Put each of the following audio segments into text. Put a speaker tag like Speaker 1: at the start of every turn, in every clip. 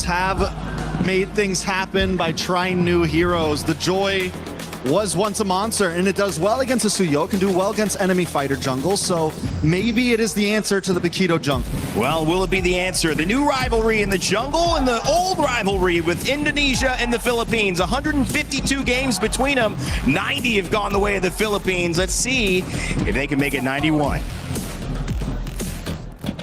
Speaker 1: have made things happen by trying new heroes. The Joy was once a monster, and it does well against a Suyo, can do well against enemy fighter jungle, so maybe it is the answer to the Paquito jungle.
Speaker 2: Well, will it be the answer? The new rivalry in the jungle and the old rivalry with Indonesia and the Philippines. 152 games between them. 90 have gone the way of the Philippines. Let's see if they can make it 91.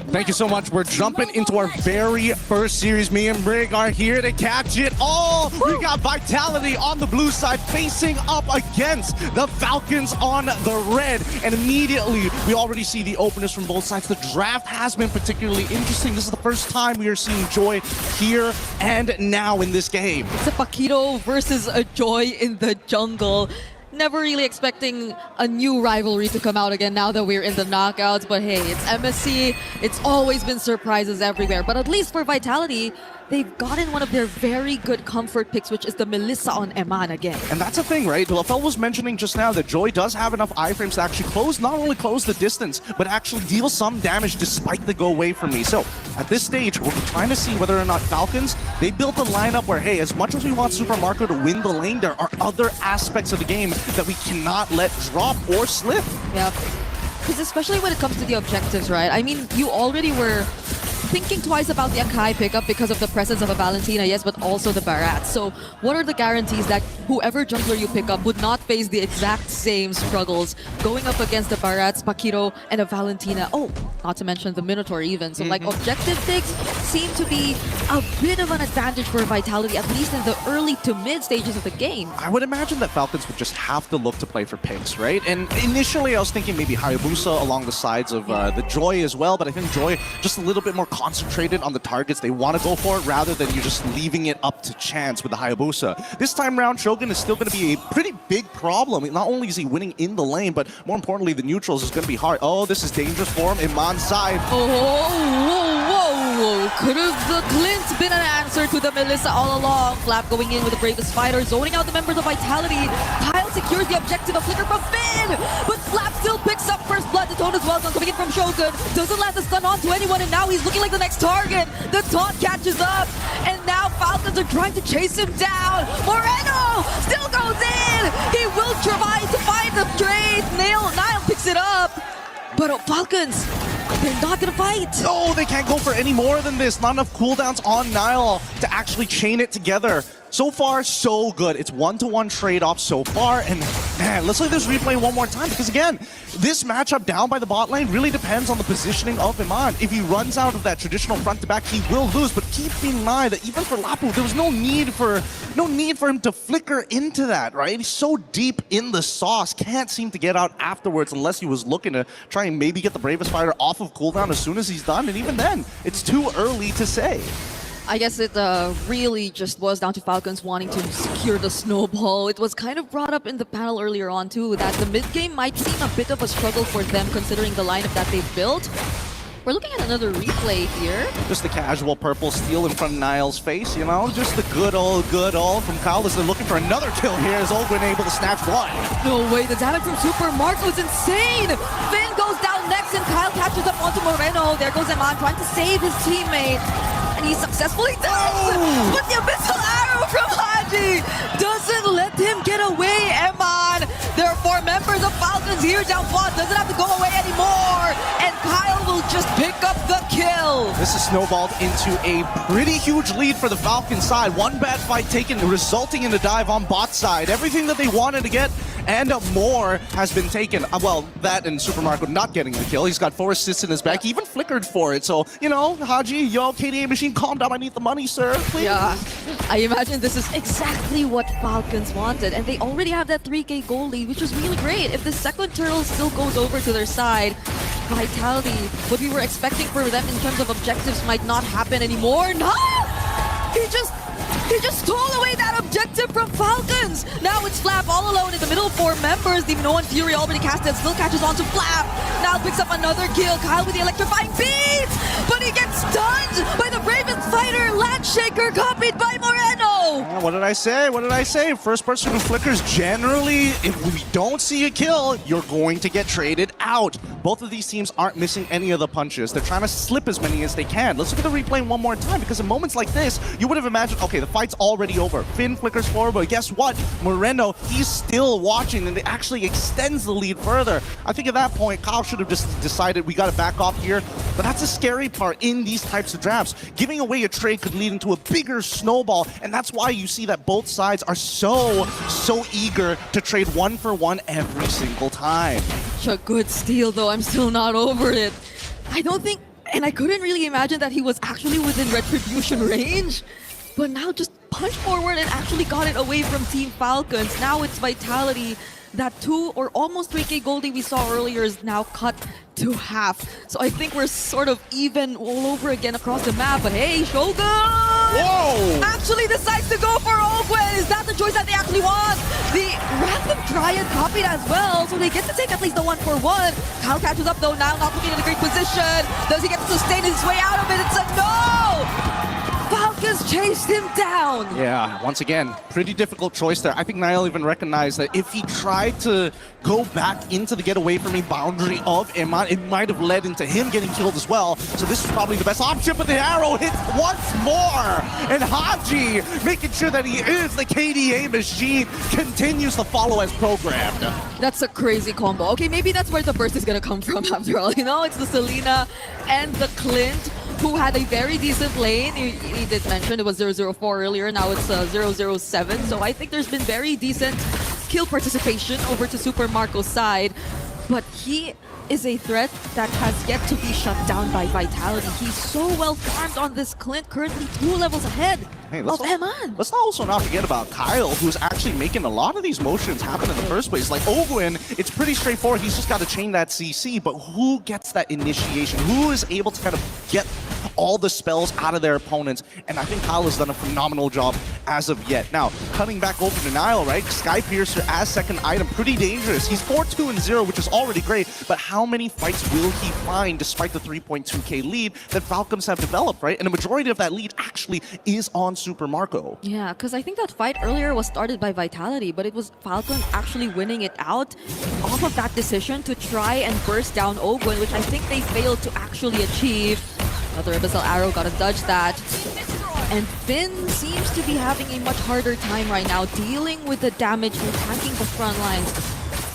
Speaker 3: Thank you so much. We're jumping into our very first series. Me and Brig are here to catch it all. We got Vitality on the blue side facing up against the Falcons on the red. And immediately, we already see the openness from both sides. The draft has been particularly interesting. This is the first time we are seeing Joy here and now in this game.
Speaker 4: It's a Paquito versus a Joy in the jungle. Never really expecting a new rivalry to come out again now that we're in the knockouts. But hey, it's MSC. It's always been surprises everywhere. But at least for Vitality, they've gotten one of their very good comfort picks, which is the Melissa on Eman again.
Speaker 3: And that's the thing, right? Lafel was mentioning just now that Joy does have enough iframes to actually not only close the distance, but actually deal some damage despite the go away from me. So at this stage, we're trying to see whether or not Falcons, they built a lineup where, hey, as much as we want Super Marco to win the lane, there are other aspects of the game that we cannot let drop or slip.
Speaker 4: Yeah, because especially when it comes to the objectives, right? I mean, you already were thinking twice about the Akai pickup because of the presence of a Valentina, yes, but also the Barat. So what are the guarantees that whoever jungler you pick up would not face the exact same struggles going up against the Barats, Paquito, and a Valentina? Oh, not to mention the Minotaur even. So like objective picks seem to be a bit of an advantage for Vitality, at least in the early to mid stages of the game.
Speaker 3: I would imagine that Falcons would just have to look to play for picks, right? And initially I was thinking maybe Hayabusa along the sides of the Joy as well, but I think Joy just a little bit more concentrated on the targets they want to go for rather than you just leaving it up to chance with the Hayabusa. This time around, Shogun is still going to be a pretty big problem. Not only is he winning in the lane, but more importantly, the neutrals is going to be hard. Oh, this is dangerous for him. Iman's side.
Speaker 4: Oh, whoa, whoa, whoa. Could have the Glint been an answer to the Melissa all along? Flap going in with the bravest fighter, zoning out the members of Vitality. Kyle secures the objective, a flicker from Finn, but Flap still picks up first blood. The tone is well done coming in from Shogun. Doesn't land the stun on to anyone, and now he's looking like the next target. The taunt catches up, and now Falcons are trying to chase him down. Moreno still goes in. He will try to find the trade. Nile picks it up, but Falcons, they're not gonna fight.
Speaker 3: No, they can't go for any more than this. Not enough cooldowns on Nile to actually chain it together. So far, so good. It's one-to-one trade-off so far, and man, let's let this replay one more time, because again, this matchup down by the bot lane really depends on the positioning of Iman. If he runs out of that traditional front-to-back, he will lose, but keep in mind that even for Lapu, there was no need for him to flicker into that, right? He's so deep in the sauce, can't seem to get out afterwards unless he was looking to try and maybe get the bravest fighter off of cooldown as soon as he's done, and even then, it's too early to say.
Speaker 4: I guess it really just boils down to Falcons wanting to secure the snowball. It was kind of brought up in the panel earlier on too that the mid game might seem a bit of a struggle for them considering the lineup that they've built. We're looking at another replay here.
Speaker 3: Just the casual purple steal in front of Niall's face, you know? Just the good old from Kyle as they're looking for another kill here as Olgwin able to snatch one.
Speaker 4: No way, the damage from Super Marco is insane! Finn goes down next and Kyle catches up onto Moreno. There goes Eman trying to save his teammate. And he successfully does! Oh. But the abyssal arrow from Haji doesn't let him get away, Eman! There are 4 members of Falcons here down quad, doesn't have to go away anymore! And Kyle will just pick up the kill!
Speaker 3: This is snowballed into a pretty huge lead for the Falcon side. One bad fight taken, resulting in a dive on bot side. Everything that they wanted to get and more has been taken. Well, that and Super Marco not getting the kill. He's got 4 assists in his back. He even flickered for it. So, you know, Haji, yo, KDA machine, calm down. I need the money, sir. Please.
Speaker 4: Yeah, I imagine this is exactly what Falcons wanted. And they already have that 3K goal lead, which is really great. If the second turtle still goes over to their side, Vitality, what we were expecting for them in terms of objectives might not happen anymore. No! He just stole away that objective from Falcons! Now it's Flap all alone in the middle of 4 members. The Minoan Fury already casted, still catches on to Flap. Now picks up another kill. Kyle with the electrifying beats! But he gets stunned by the bravest Fighter Landshaker copied by Moreno!
Speaker 3: What did I say? What did I say? First person who flickers, generally, if we don't see a kill, you're going to get traded out. Both of these teams aren't missing any of the punches. They're trying to slip as many as they can. Let's look at the replay one more time, because in moments like this, you would have imagined, okay, the fight's already over. Finn flickers forward, but guess what? Moreno, he's still watching, and it actually extends the lead further. I think at that point, Kyle should have just decided we got to back off here. But that's the scary part in these types of drafts. Giving away a trade could lead into a bigger snowball, and that's why you see that both sides are so eager to trade one for one every single time.
Speaker 4: Such a good steal, though. I'm still not over it. I don't think, and I couldn't really imagine that he was actually within retribution range. But now just punch forward and actually got it away from Team Falcons. Now it's Vitality. That 2 or almost 3k goldie we saw earlier is now cut to half. So I think we're sort of even all over again across the map. But hey, Shogun!
Speaker 3: Whoa!
Speaker 4: Actually decides to go for Ogwen. Is that the choice that they actually want? The random Triad copied as well, so they get to take at least the 1-for-1. Kyle catches up though now, not looking in a great position. Does he get to sustain his way out of it? It's a no! Falcons chased him down.
Speaker 3: Yeah, once again, pretty difficult choice there. I think Niall even recognized that if he tried to go back into the get away from me boundary of Iman, it might have led into him getting killed as well. So this is probably the best option, but the arrow hits once more. And Haji, making sure that he is the KDA machine, continues to follow as programmed.
Speaker 4: That's a crazy combo. Okay, maybe that's where the burst is gonna come from after all. You know, it's the Selena and the Clint, who had a very decent lane. He did mention it was 004 earlier, now it's 007. So I think there's been very decent kill participation over to Super Marco's side. But he is a threat that has yet to be shut down by Vitality. He's so well farmed on this Clint, currently 2 levels ahead of Eman.
Speaker 3: Let's also not forget about Kyle, who's actually making a lot of these motions happen in the first place. Like Ogwen, it's pretty straightforward. He's just got to chain that CC, but who gets that initiation? Who is able to kind of get all the spells out of their opponents? And I think Kyle has done a phenomenal job as of yet. Now, cutting back over to Niall, right? Sky Piercer as second item, pretty dangerous. He's 4-2-0, which is already great, but how many fights will he find despite the 3.2k lead that Falcons have developed, right? And the majority of that lead actually is on Super Marco.
Speaker 4: Yeah, because I think that fight earlier was started by Vitality, but it was Falcon actually winning it out off of that decision to try and burst down Ogwen, which I think they failed to actually achieve. Another Abyssal Arrow, gotta dodge that. And Finn seems to be having a much harder time right now dealing with the damage and tanking the front lines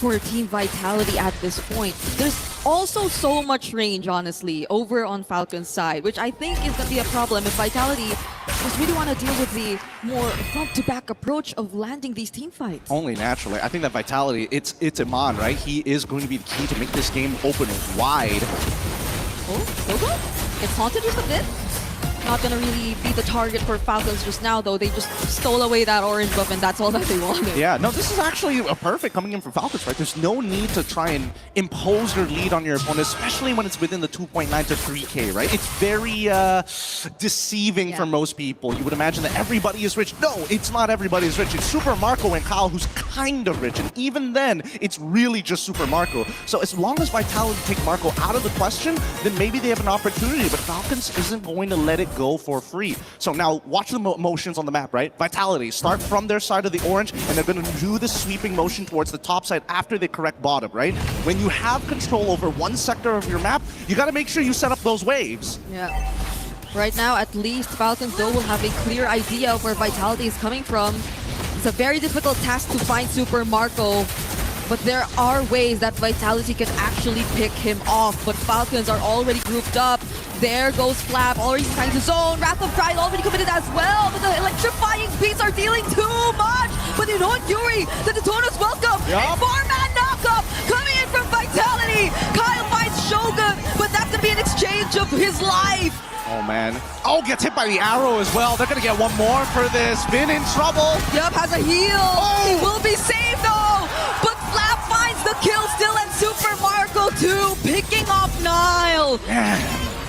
Speaker 4: for Team Vitality at this point. There's also so much range, honestly, over on Falcon's side, which I think is going to be a problem if Vitality just really want to deal with the more front-to-back approach of landing these team fights.
Speaker 3: Only naturally. I think that Vitality, it's Iman, right? He is going to be the key to make this game open wide.
Speaker 4: Oh, Logo? It's haunted just a bit. Not gonna really be the target for Falcons just now, though. They just stole away that orange buff, and that's all that they wanted.
Speaker 3: Yeah, no, this is actually a perfect coming in for Falcons, right? There's no need to try and impose your lead on your opponent, especially when it's within the 2.9 to 3k, right? It's very deceiving for most people. You would imagine that everybody is rich. No, it's not everybody is rich. It's Super Marco and Kyle who's kind of rich, and even then, it's really just Super Marco. So as long as Vitality take Marco out of the question, then maybe they have an opportunity, but Falcons isn't going to let it go for free. So now watch the motions on the map, right? Vitality start from their side of the orange, and they're going to do the sweeping motion towards the top side after they correct bottom, right? When you have control over one sector of your map, you got to make sure you set up those waves.
Speaker 4: Yeah. Right now, at least, Falcons, though, will have a clear idea of where Vitality is coming from. It's a very difficult task to find Super Marco, but there are ways that Vitality can actually pick him off. But Falcons are already grouped up. There goes Flab, already trying to zone. Wrath of Pride already committed as well, but the electrifying beats are dealing too much. But you know what, Yuri? The Daytona's welcome. A 4-man knockup coming in from Vitality. Kyle finds Shogun, but that's going to be an exchange of his life.
Speaker 3: Oh, man. Oh, gets hit by the arrow as well. They're going to get one more for this. Finn in trouble.
Speaker 4: Yup, has a heal.
Speaker 3: Oh!
Speaker 4: He will be saved, though. But Flap finds the kill still, and Super Marco, too, picking off Niall.
Speaker 3: Yeah.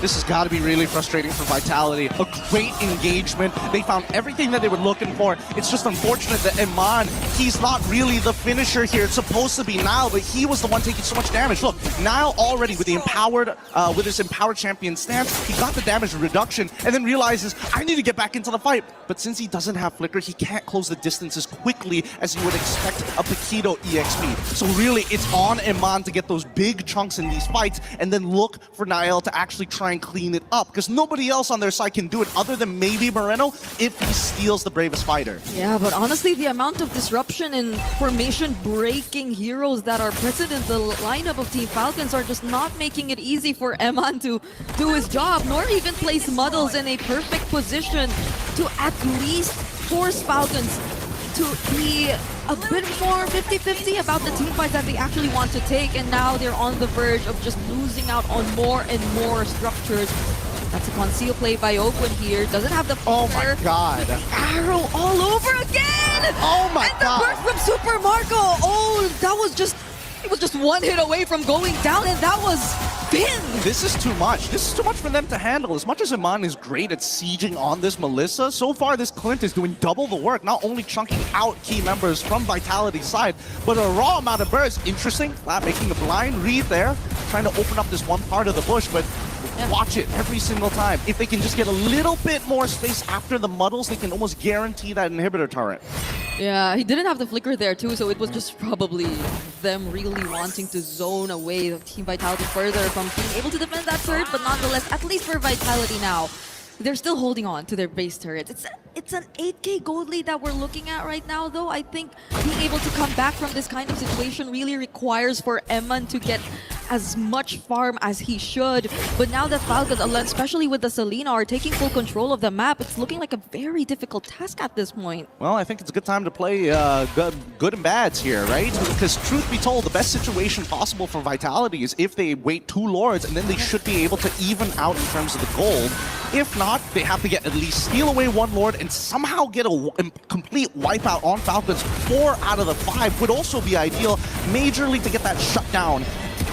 Speaker 3: This has got to be really frustrating for Vitality. A great engagement. They found everything that they were looking for. It's just unfortunate that Iman, he's not really the finisher here. It's supposed to be Nile, but he was the one taking so much damage. Look, Nile already with the empowered, with his empowered champion stance, he got the damage reduction and then realizes, I need to get back into the fight. But since he doesn't have Flicker, he can't close the distance as quickly as you would expect a Paquito EXP. So really, it's on Iman to get those big chunks in these fights and then look for Nile to actually try and clean it up, because nobody else on their side can do it other than maybe Moreno if he steals the bravest fighter.
Speaker 4: Yeah, but honestly, the amount of disruption and formation-breaking heroes that are present in the lineup of Team Falcons are just not making it easy for Eman to do his job, nor even place Muddles in a perfect position to at least force Falcons to be a bit more 50-50 about the team fights that they actually want to take, and now they're on the verge of just losing out on more and more structures. That's a conceal play by Oakwood here. Doesn't have the
Speaker 3: Oh my god.
Speaker 4: arrow all over again!
Speaker 3: Oh my
Speaker 4: and the
Speaker 3: god.
Speaker 4: burst from Super Marco! Oh, that was just... It was just one hit away from going down, and that was Finn!
Speaker 3: This is too much. This is too much for them to handle. As much as Iman is great at sieging on this Melissa, so far this Clint is doing double the work, not only chunking out key members from Vitality's side, but a raw amount of bursts. Interesting. Flat making the blind read there, trying to open up this one part of the bush, but watch it every single time. If they can just get a little bit more space after the Muddles, they can almost guarantee that inhibitor turret.
Speaker 4: Yeah, he didn't have the flicker there too, so it was just probably them really wanting to zone away the Team Vitality further from being able to defend that turret, but nonetheless, at least for Vitality now, they're still holding on to their base turret. It's an 8k gold lead that we're looking at right now, though. I think being able to come back from this kind of situation really requires for Eman to get as much farm as he should. But now that Falcons, especially with the Selena, are taking full control of the map, it's looking like a very difficult task at this point.
Speaker 3: Well, I think it's a good time to play good and bads here, right? Because truth be told, the best situation possible for Vitality is if they wait 2 Lords, and then they should be able to even out in terms of the gold. If not, they have to get at least steal away 1 Lord and somehow get a complete wipeout on Falcons. 4 out of the 5 would also be ideal, majorly to get that shutdown.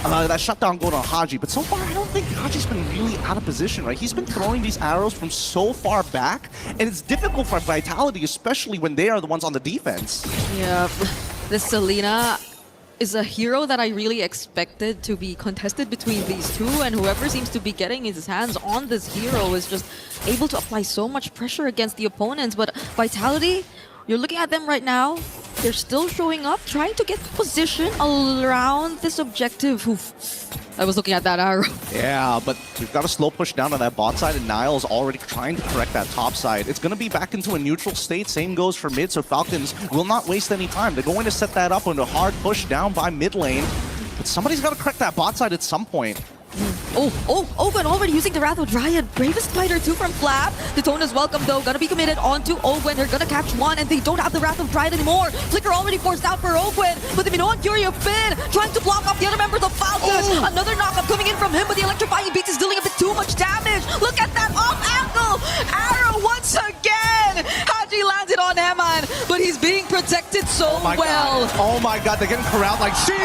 Speaker 3: That shutdown going on Haji, but so far I don't think Haji's been really out of position, right? He's been throwing these arrows from so far back, and it's difficult for Vitality, especially when they are the ones on the defense.
Speaker 4: Yeah, this Selena is a hero that I really expected to be contested between these two, and whoever seems to be getting his hands on this hero is just able to apply so much pressure against the opponents. But Vitality, you're looking at them right now, they're still showing up, trying to get position around this objective. Oof. I was looking at that arrow.
Speaker 3: Yeah, but we've got a slow push down on that bot side, and Nile is already trying to correct that top side. It's going to be back into a neutral state. Same goes for mid, so Falcons will not waste any time. They're going to set that up on a hard push down by mid lane, but somebody's got to correct that bot side at some point.
Speaker 4: Owen already using the Wrath of Dryad. Bravest fighter too from Flap. The tone is welcome though. Gonna be committed onto Owen. They're gonna catch one, and they don't have the Wrath of Dryad anymore. Flicker already forced out for Owen, but the Minoan Fury of Finn trying to block off the other members of Falcons. Another knockup coming in from him, but the electrifying beats is dealing a bit too much damage. Look at that off angle arrow once again. Haji landed on Eman, but he's being protected so well.
Speaker 3: Oh my god, they're getting corralled like sheep.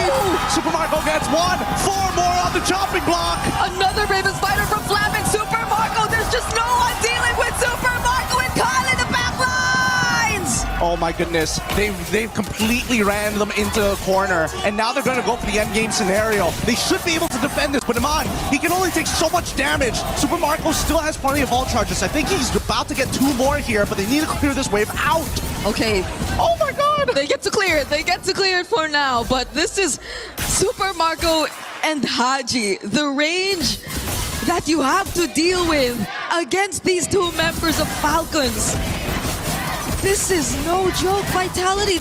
Speaker 3: Super Marco gets 1, 4 more on the chopping block.
Speaker 4: Another bravest fighter from Flap and Super Marco. There's just no one dealing with Super Marco and Kyle in the back lines.
Speaker 3: Oh my goodness, they've completely ran them into a corner, and now they're going to go for the end game scenario. They should be able to defend this, but Iman, he can only take so much damage. Super Marco still has plenty of vault charges. I think he's about to get 2 more here, but they need to clear this wave out.
Speaker 4: Okay.
Speaker 3: Oh my god.
Speaker 4: They get to clear it. They get to clear it for now, but this is Super Marco and Haji. The range that you have to deal with against these 2 members of Falcons. This is no joke. Vitality,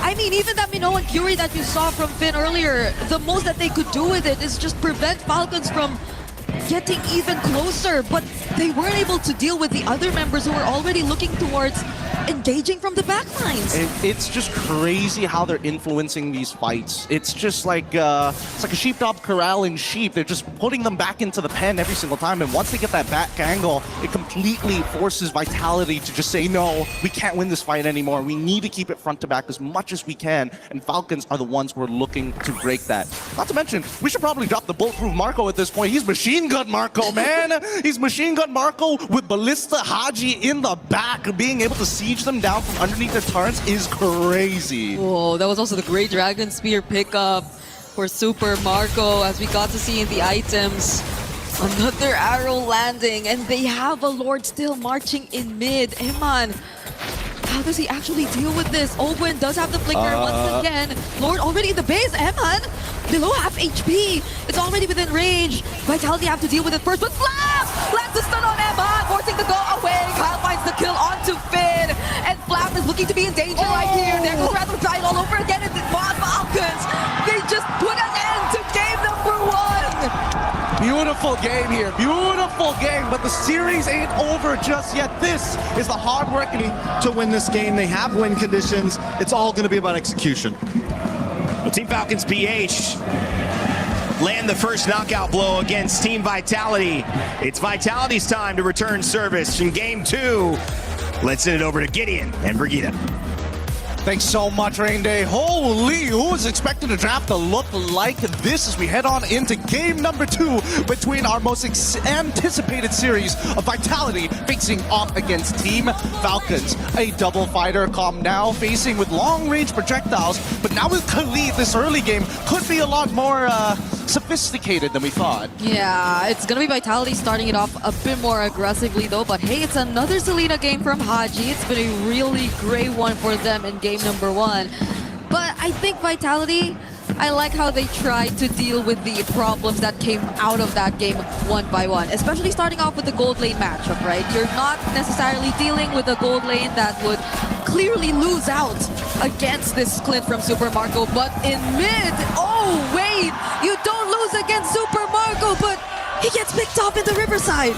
Speaker 4: I mean, even that Minoan Fury that you saw from Finn earlier, the most that they could do with it is just prevent Falcons from getting even closer, but they weren't able to deal with the other members who were already looking towards engaging from the backlines.
Speaker 3: It's just crazy how they're influencing these fights. It's just like it's like a sheepdog corralling sheep. They're just putting them back into the pen every single time. And once they get that back angle, it completely forces Vitality to just say, no, we can't win this fight anymore. We need to keep it front to back as much as we can. And Falcons are the ones who are looking to break that. Not to mention, we should probably drop the bulletproof Marco at this point. He's machine gun Marco, man. He's machine gun Marco with Ballista Haji in the back. Being able to siege them down from underneath their turrets is crazy.
Speaker 4: Whoa, that was also the great Dragon Spear pickup for Super Marco, as we got to see in the items. Another arrow landing, and they have a Lord still marching in mid. Eman, how does he actually deal with this? Ogwen does have the flicker once again. Lord already in the base. Eman, below half HP. It's already within range. Vitality have to deal with it first, but Flap lands the stun on Eman, forcing the go away. Kyle finds the kill onto Finn, and Flap is looking to be in danger right here. They're going to rather die all over again in the Falcons. They just put an end to game number 1.
Speaker 3: Beautiful game here, beautiful game, but the series ain't over just yet. This is the hard work.
Speaker 1: To win this game, they have win conditions. It's all going to be about execution.
Speaker 2: Well, Team Falcons PH land the first knockout blow against Team Vitality. It's Vitality's time to return service in game 2. Let's send it over to Gideon and Brigitte.
Speaker 3: Thanks so much, Rain Day. Holy, who was expecting the draft to look like this as we head on into game number 2 between our most anticipated series of Vitality facing off against Team Falcons. A double fighter calm now facing with long-range projectiles, but now with Khalid, this early game could be a lot more sophisticated than we thought.
Speaker 4: Yeah, it's gonna be Vitality starting it off a bit more aggressively though, but hey, it's another Selena game from Haji. It's been a really great one for them in game number 1. But I think Vitality, I like how they tried to deal with the problems that came out of that game one by one, especially starting off with the gold lane matchup, right? You're not necessarily dealing with a gold lane that would clearly lose out against this Clint from Super Marco, but in mid, oh wait, you don't lose against Super Marco, but he gets picked up in the Riverside.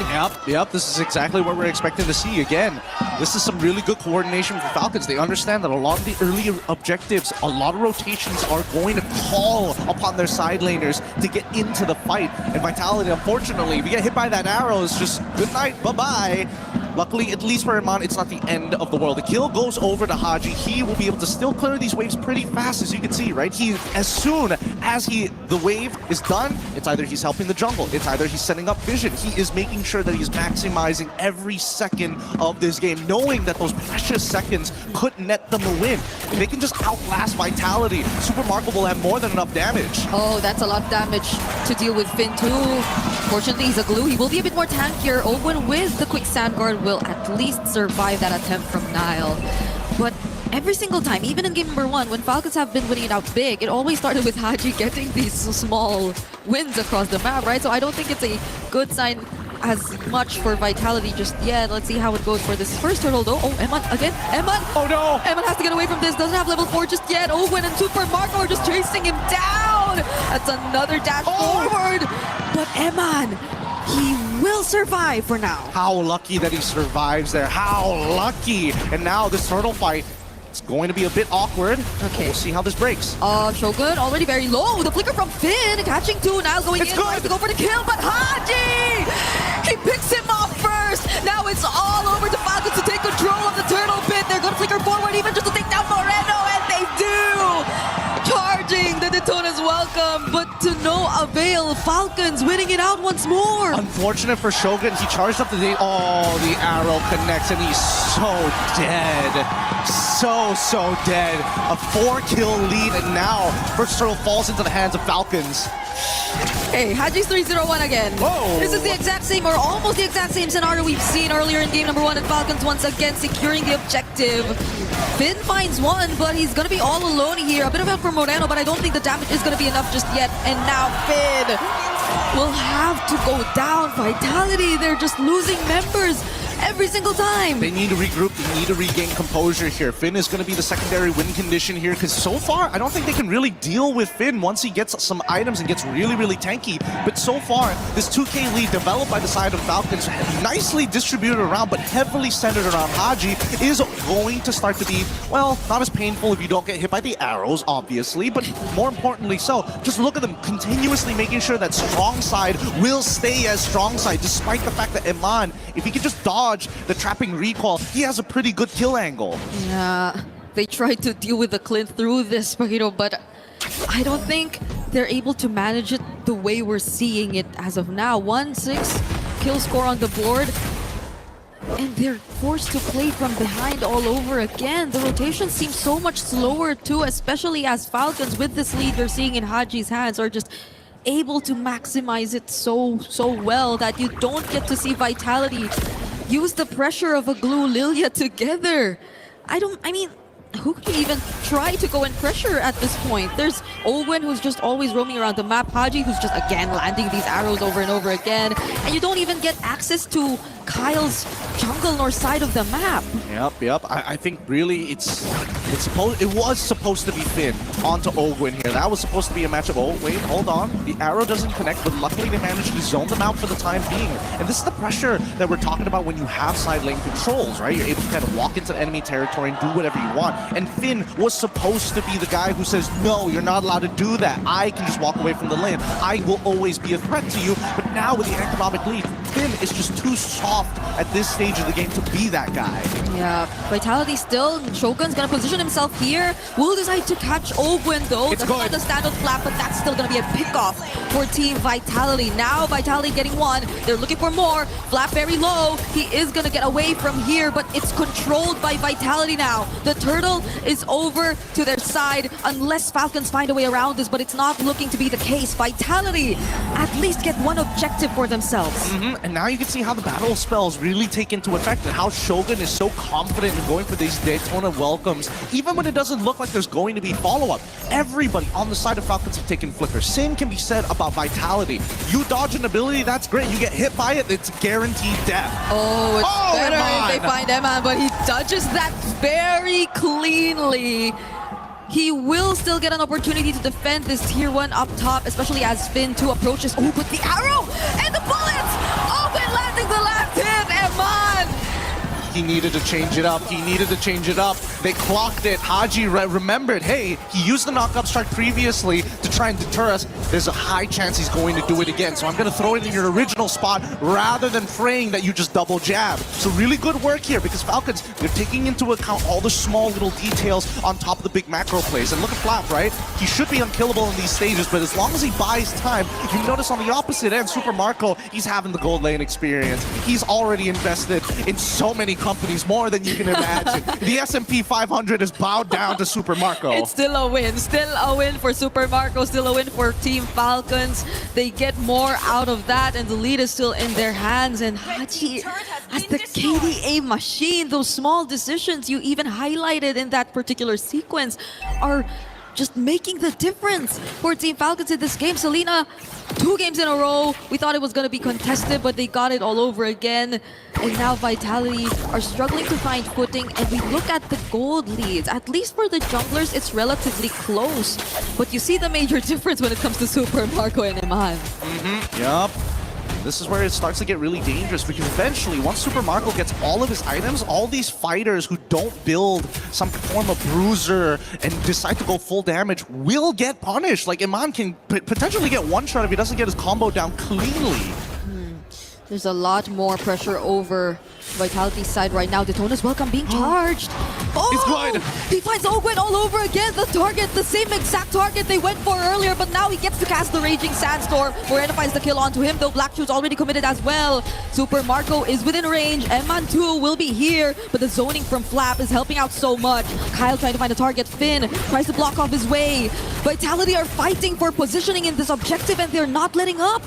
Speaker 3: Yep, this is exactly what we're expecting to see. Again, this is some really good coordination for Falcons. They understand that a lot of the early objectives, a lot of rotations are going to call upon their side laners to get into the fight. And Vitality, unfortunately, if you get hit by that arrow, it's just good night, bye-bye. Luckily, at least for Iman, it's not the end of the world. The kill goes over to Haji. He will be able to still clear these waves pretty fast, as you can see, right? As soon as the wave is done, it's either he's helping the jungle, it's either he's setting up vision. He is making sure that he's maximizing every second of this game, knowing that those precious seconds could net them a win. If they can just outlast Vitality, Super Marco will have more than enough damage.
Speaker 4: Oh, that's a lot of damage to deal with Finn too. Fortunately, he's a glue. He will be a bit more tankier. Owen with the quick sand guard will at least survive that attempt from Nile. But every single time, even in game number 1, when Falcons have been winning it out big, it always started with Haji getting these small wins across the map, right? So I don't think it's a good sign as much for Vitality just yet. Let's see how it goes for this first turtle though. Oh, Eman again. Eman!
Speaker 3: Oh no!
Speaker 4: Eman has to get away from this. Doesn't have level 4 just yet. Owen and Super Marco are just chasing him down. That's another dash forward. But Eman, he will survive for now.
Speaker 3: How lucky that he survives there. How lucky. And now this turtle fight, it's going to be a bit awkward.
Speaker 4: Okay.
Speaker 3: We'll see how this breaks.
Speaker 4: Shogun already very low. The flicker from Finn, catching 2. Now going
Speaker 3: It's
Speaker 4: in,
Speaker 3: good.
Speaker 4: tries to go for the kill, but Haji! He picks him off first. Now it's all over to Falcons to take control of the turtle pit. They're going to flicker forward even just to take down Moreno, and they do! Charging, the Daytona's welcome, but to no avail. Falcons winning it out once more.
Speaker 3: Unfortunate for Shogun, he charged up the date. Oh, the arrow connects and he's so dead. So dead. A 4-kill lead, and now first turtle falls into the hands of Falcons.
Speaker 4: Hey, Haji's 3-0-1 again.
Speaker 3: Whoa.
Speaker 4: This is the exact same, or almost the exact same scenario we've seen earlier in game number 1, and Falcons once again securing the objective. Finn finds one, but he's going to be all alone here. A bit of help from Moreno, but I don't think the damage is going to be enough just yet. And now Finn will have to go down. Vitality, they're just losing members every single time.
Speaker 3: They need to regroup, they need to regain composure here. Finn is going to be the secondary win condition here, because so far, I don't think they can really deal with Finn once he gets some items and gets really tanky. But so far, this 2K lead developed by the side of Falcons, nicely distributed around, but heavily centered around Haji, is going to start to be, well, not as painful if you don't get hit by the arrows, obviously, but more importantly so, just look at them continuously making sure that strong side will stay as strong side, despite the fact that Iman, if he can just dodge the trapping recoil, he has a pretty good kill angle.
Speaker 4: Yeah, they tried to deal with the Clint through this, but I don't think they're able to manage it the way we're seeing it as of now. 1-6 kill score on the board, and they're forced to play from behind all over again. The rotation seems so much slower too, especially as Falcons, with this lead you're seeing in Haji's hands, are just able to maximize it so well that you don't get to see Vitality use the pressure of a Glue Lilia together. I mean, who can even try to go and pressure at this point? There's Olwen, who's just always roaming around the map. Haji, who's just again landing these arrows over and over again. And you don't even get access to Kyle's jungle nor side of the map.
Speaker 3: Yep. I think really it was supposed to be Finn onto Olwen here. That was supposed to be a matchup. Oh, wait, hold on. The arrow doesn't connect, but luckily they managed to zone them out for the time being. And this is the pressure that we're talking about when you have side lane controls, right? You're able to kind of walk into enemy territory and do whatever you want. And Finn was supposed to be the guy who says, no, you're not allowed to do that. I can just walk away from the lane. I will always be a threat to you. But now with the economic lead, Finn is just too soft at this stage of the game to be that guy.
Speaker 4: Yeah, Vitality still. Shogun's gonna position himself here. Will decide to catch Olwen though.
Speaker 3: It's
Speaker 4: that's not
Speaker 3: good.
Speaker 4: the standard flap, but that's still gonna be a pickoff for Team Vitality. Now Vitality getting one. They're looking for more. Flap very low. He is gonna get away from here, but it's controlled by Vitality now. The turtle is over to their side unless Falcons find a way around this, but it's not looking to be the case. Vitality at least get one objective for themselves.
Speaker 3: And now you can see how the battle spells really take into effect and how Shogun is so confident in going for these Daytona welcomes, even when it doesn't look like there's going to be follow-up. Everybody on the side of Falcons have taken flickers. Same can be said about Vitality. You dodge an ability, that's great. You get hit by it, it's guaranteed death.
Speaker 4: Oh, it's better
Speaker 3: Eman!
Speaker 4: if they find Eman, but he dodges that very cleanly. He will still get an opportunity to defend this tier 1 up top, especially as Finn 2 approaches. Oh, but the arrow and the bullets! Oh, and landing the last hit, Eman!
Speaker 3: He needed to change it up. They clocked it. Haji remembered, hey, he used the knockup strike previously to try and deter us. There's a high chance he's going to do it again. So I'm going to throw it in your original spot rather than praying that you just double jab. So really good work here because Falcons, they're taking into account all the small little details on top of the big macro plays. And look at Flap, right? He should be unkillable in these stages, but as long as he buys time, you notice on the opposite end, Super Marco, he's having the gold lane experience. He's already invested in so many companies, more than you can imagine. The S&P 500 is bowed down to Super Marco.
Speaker 4: It's still a win for Super Marco, still a win for Team Falcons. They get more out of that, and the lead is still in their hands. And Haji, as the KDA machine, those small decisions you even highlighted in that particular sequence are just making the difference for Team Falcons in this game. Selena, 2 games in a row. We thought it was going to be contested, but they got it all over again. And now Vitality are struggling to find footing. And we look at the gold leads. At least for the junglers, it's relatively close. But you see the major difference when it comes to Super Marco and Iman.
Speaker 3: Yup. This is where it starts to get really dangerous because eventually, once Super Marco gets all of his items, all these fighters who don't build some form of bruiser and decide to go full damage will get punished. Like, Iman can potentially get one shot if he doesn't get his combo down cleanly.
Speaker 4: There's a lot more pressure over Vitality's side right now. Daytona's welcome being charged. Oh,
Speaker 3: It's good.
Speaker 4: He finds Ogwen all over again. The target, the same exact target they went for earlier, but now he gets to cast the Raging Sandstorm. Morena finds the kill onto him, though Black Shoe's already committed as well. Super Marco is within range. Eman 2 will be here, but the zoning from Flap is helping out so much. Kyle trying to find a target. Finn tries to block off his way. Vitality are fighting for positioning in this objective, and they're not letting up.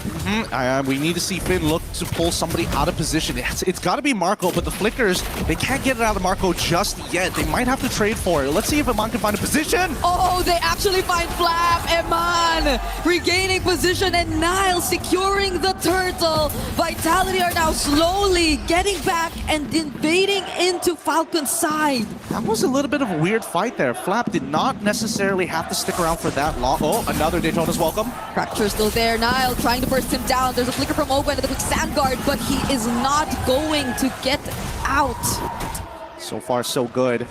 Speaker 3: We need to see Finn look to pull somebody out of position. It's got to be Marco, but the flickers, they can't get it out of Marco just yet. They might have to trade for it. Let's see if Iman can find a position.
Speaker 4: Oh, they actually find Flap. Eman regaining position, and Nile securing the turtle. Vitality are now slowly getting back and invading into Falcon's side.
Speaker 3: That was a little bit of a weird fight there. Flap did not necessarily have to stick around for that long. Oh, another Daytona's welcome.
Speaker 4: Fracture still there. Nile trying to burst him down. There's a flicker from Ogwen to the quick sand guard, but he is not going to get out.
Speaker 3: So far, so good.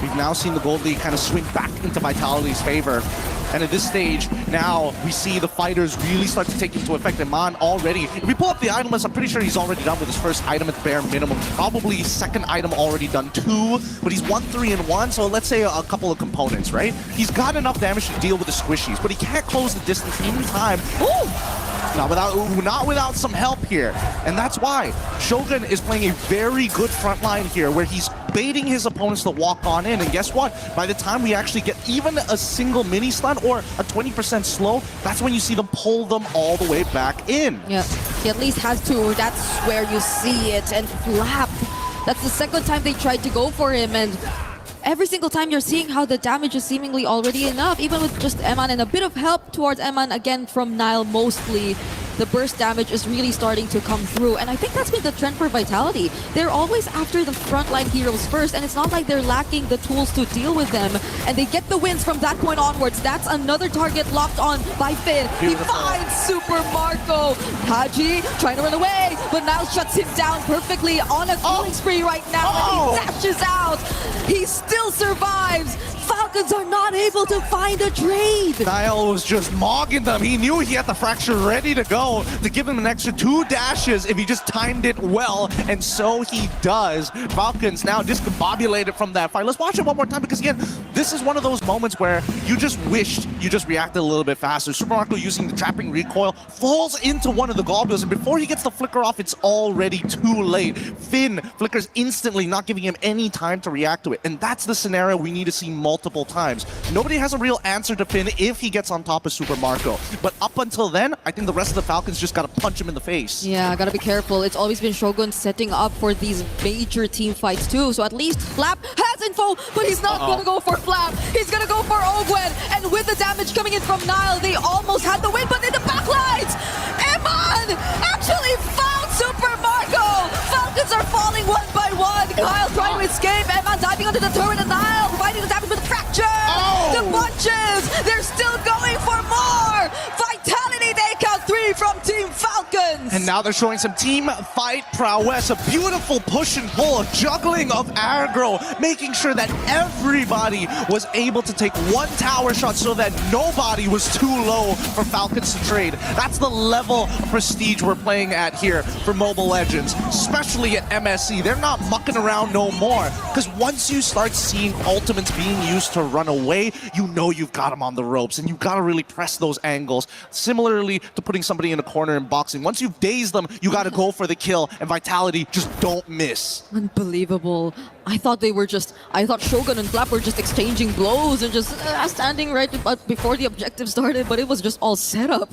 Speaker 3: We've now seen the Gold League kind of swing back into Vitality's favor. And at this stage, now we see the fighters really start to take into effect. Iman already, if we pull up the item list, I'm pretty sure he's already done with his first item at the bare minimum. Probably second item already done too, but he's 1-3-1, so let's say a couple of components, right? He's got enough damage to deal with the squishies, but he can't close the distance in time. Ooh! Not without some help here. And that's why Shogun is playing a very good front line here, where he's baiting his opponents to walk on in. And guess what? By the time we actually get even a single mini stun or a 20% slow, that's when you see them pull them all the way back in.
Speaker 4: Yeah, he at least has to. That's where you see it. And Flap, that's the second time they tried to go for him. And every single time you're seeing how the damage is seemingly already enough, even with just Eman and a bit of help towards Eman, again from Nile mostly. The burst damage is really starting to come through. And I think that's been the trend for Vitality. They're always after the frontline heroes first, and it's not like they're lacking the tools to deal with them. And they get the wins from that point onwards. That's another target locked on by Finn. Beautiful. He finds Super Marco. Haji trying to run away, but Nile shuts him down perfectly on a killing spree right now. And he dashes out. He still survives. Falcons are not able to find a trade.
Speaker 3: Nile was just mogging them. He knew he had the fracture ready to go to give him an extra 2 dashes if he just timed it well, and so he does. Falcons now discombobulated from that fight. Let's watch it one more time, because again, this is one of those moments where you just wished you just reacted a little bit faster. Super Marco using the trapping recoil falls into one of the globules, and before he gets the flicker off, it's already too late. Finn flickers instantly, not giving him any time to react to it, and that's the scenario we need to see multiple times. Nobody has a real answer to Finn if he gets on top of Super Marco, but up until then, I think the rest of the Falcons just gotta punch him in the face.
Speaker 4: Yeah, gotta be careful. It's always been Shogun setting up for these major team fights too, so at least Flap has info, but he's not gonna go for Flap. He's gonna go for Ogwen, and with the damage coming in from Nile, they almost had the win, but in the backlines, Eman actually found Super Marco! Falcons are falling one by one. Kyle trying to escape, Eman diving onto the turret, and Nile providing the damage with the fracture! The punches! They're still going for more! Vitality take out 3 from Team Falcons!
Speaker 3: And now they're showing some team fight prowess, a beautiful push and pull, a juggling of aggro, making sure that everybody was able to take one tower shot so that nobody was too low for Falcons to trade. That's the level of prestige we're playing at here for Mobile Legends, especially at MSC. They're not mucking around no more, because once you start seeing ultimates being used to run away, you know you've got them on the ropes, and you've got to really press those angles. Similarly to putting somebody in a corner in boxing, once you've dazed them, you got to go for the kill, and Vitality just don't miss.
Speaker 4: Unbelievable. I thought Shogun and Flap were just exchanging blows and just standing right before the objective started, but it was just all set up.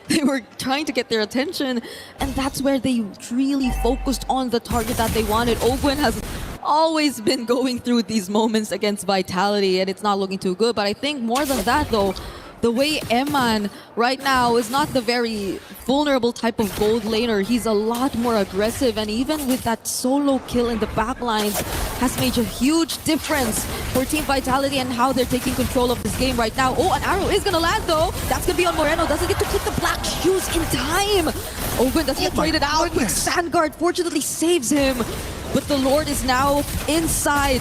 Speaker 4: They were trying to get their attention, and that's where they really focused on the target that they wanted. Ogwen has always been going through these moments against Vitality, and it's not looking too good. But I think more than that, though, the way Eman right now is not the very vulnerable type of gold laner. He's a lot more aggressive, and even with that solo kill in the backlines has made a huge difference for Team Vitality and how they're taking control of this game right now. Oh, an arrow is gonna land though. That's gonna be on Moreno. Doesn't get to click the black shoes in time. Ogun doesn't get traded out, but Sandguard fortunately saves him. But the Lord is now inside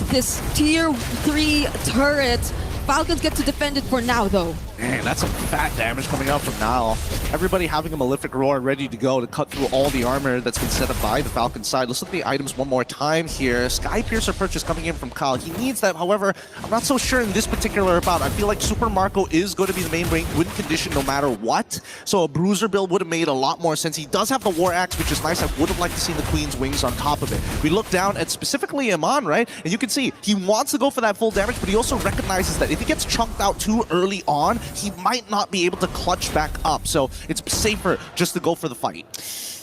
Speaker 4: this tier 3 turret. Falcons get to defend it for now, though.
Speaker 3: Man, that's some fat damage coming out from Nile. Everybody having a Malefic Roar ready to go to cut through all the armor that's been set up by the Falcon side. Let's look at the items one more time here. Sky Piercer purchase coming in from Kyle. He needs that, however, I'm not so sure in this particular bout. I feel like Super Marco is going to be the main win condition no matter what. So a Bruiser build would have made a lot more sense. He does have the War Axe, which is nice. I would have liked to see the Queen's Wings on top of it. We look down at specifically Iman, right? And you can see he wants to go for that full damage, but he also recognizes that if he gets chunked out too early on, he might not be able to clutch back up. So it's safer just to go for the fight.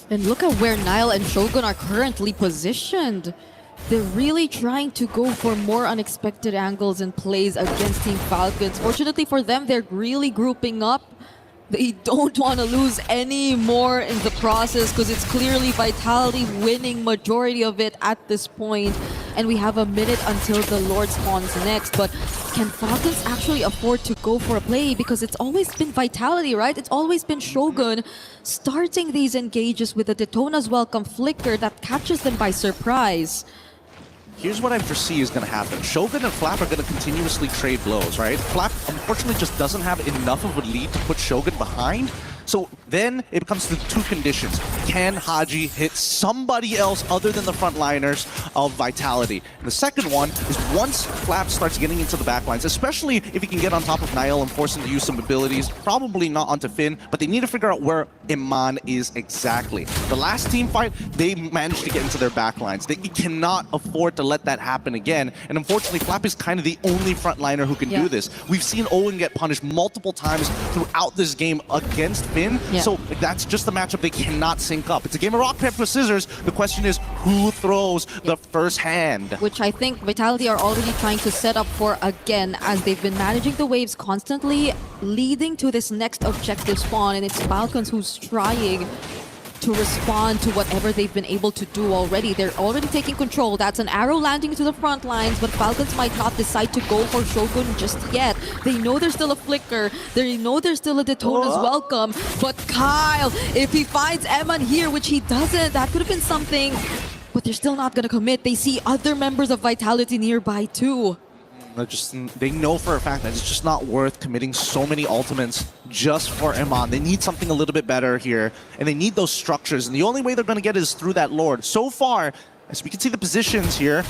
Speaker 4: And look at where Nile and Shogun are currently positioned. They're really trying to go for more unexpected angles and plays against Team Falcons. Fortunately for them, they're really grouping up. They don't want to lose any more in the process, because it's clearly Vitality winning majority of it at this point. And we have a minute until the Lord spawns next. But can Falcons actually afford to go for a play? Because it's always been Vitality, right? It's always been Shogun starting these engages with a Daytona's Welcome Flicker that catches them by surprise.
Speaker 3: here's what I foresee is going to happen. Shogun and Flap are going to continuously trade blows, right? Flap, unfortunately, just doesn't have enough of a lead to put Shogun behind. So then it comes to two conditions. Can Haji hit somebody else other than the frontliners of Vitality? And the second one is once Flap starts getting into the backlines, especially if he can get on top of Niall and force him to use some abilities, probably not onto Finn, but they need to figure out where Iman is exactly. The last team fight, they managed to get into their backlines. They cannot afford to let that happen again. And unfortunately, Flap is kind of the only frontliner who can do this. We've seen Owen get punished multiple times throughout this game against Finn. So that's just the matchup they cannot sync up. It's a game of rock, paper, scissors. The question is who throws the first hand?
Speaker 4: Which I think Vitality are already trying to set up for again, as they've been managing the waves constantly, leading to this next objective spawn, and it's Falcons who's trying to respond to whatever they've been able to do already. They're already taking control. That's an arrow landing to the front lines, but Falcons might not decide to go for Shogun just yet. They know there's still a flicker. They know there's still a Daytona's welcome. But Kyle, if he finds Eman here, which he doesn't, that could have been something. But they're still not going to commit. They see other members of Vitality nearby too.
Speaker 3: They know for a fact that it's just not worth committing so many ultimates just for Iman. They need something a little bit better here, and they need those structures, and the only way they're going to get it is through that Lord. So far, as we can see the positions here,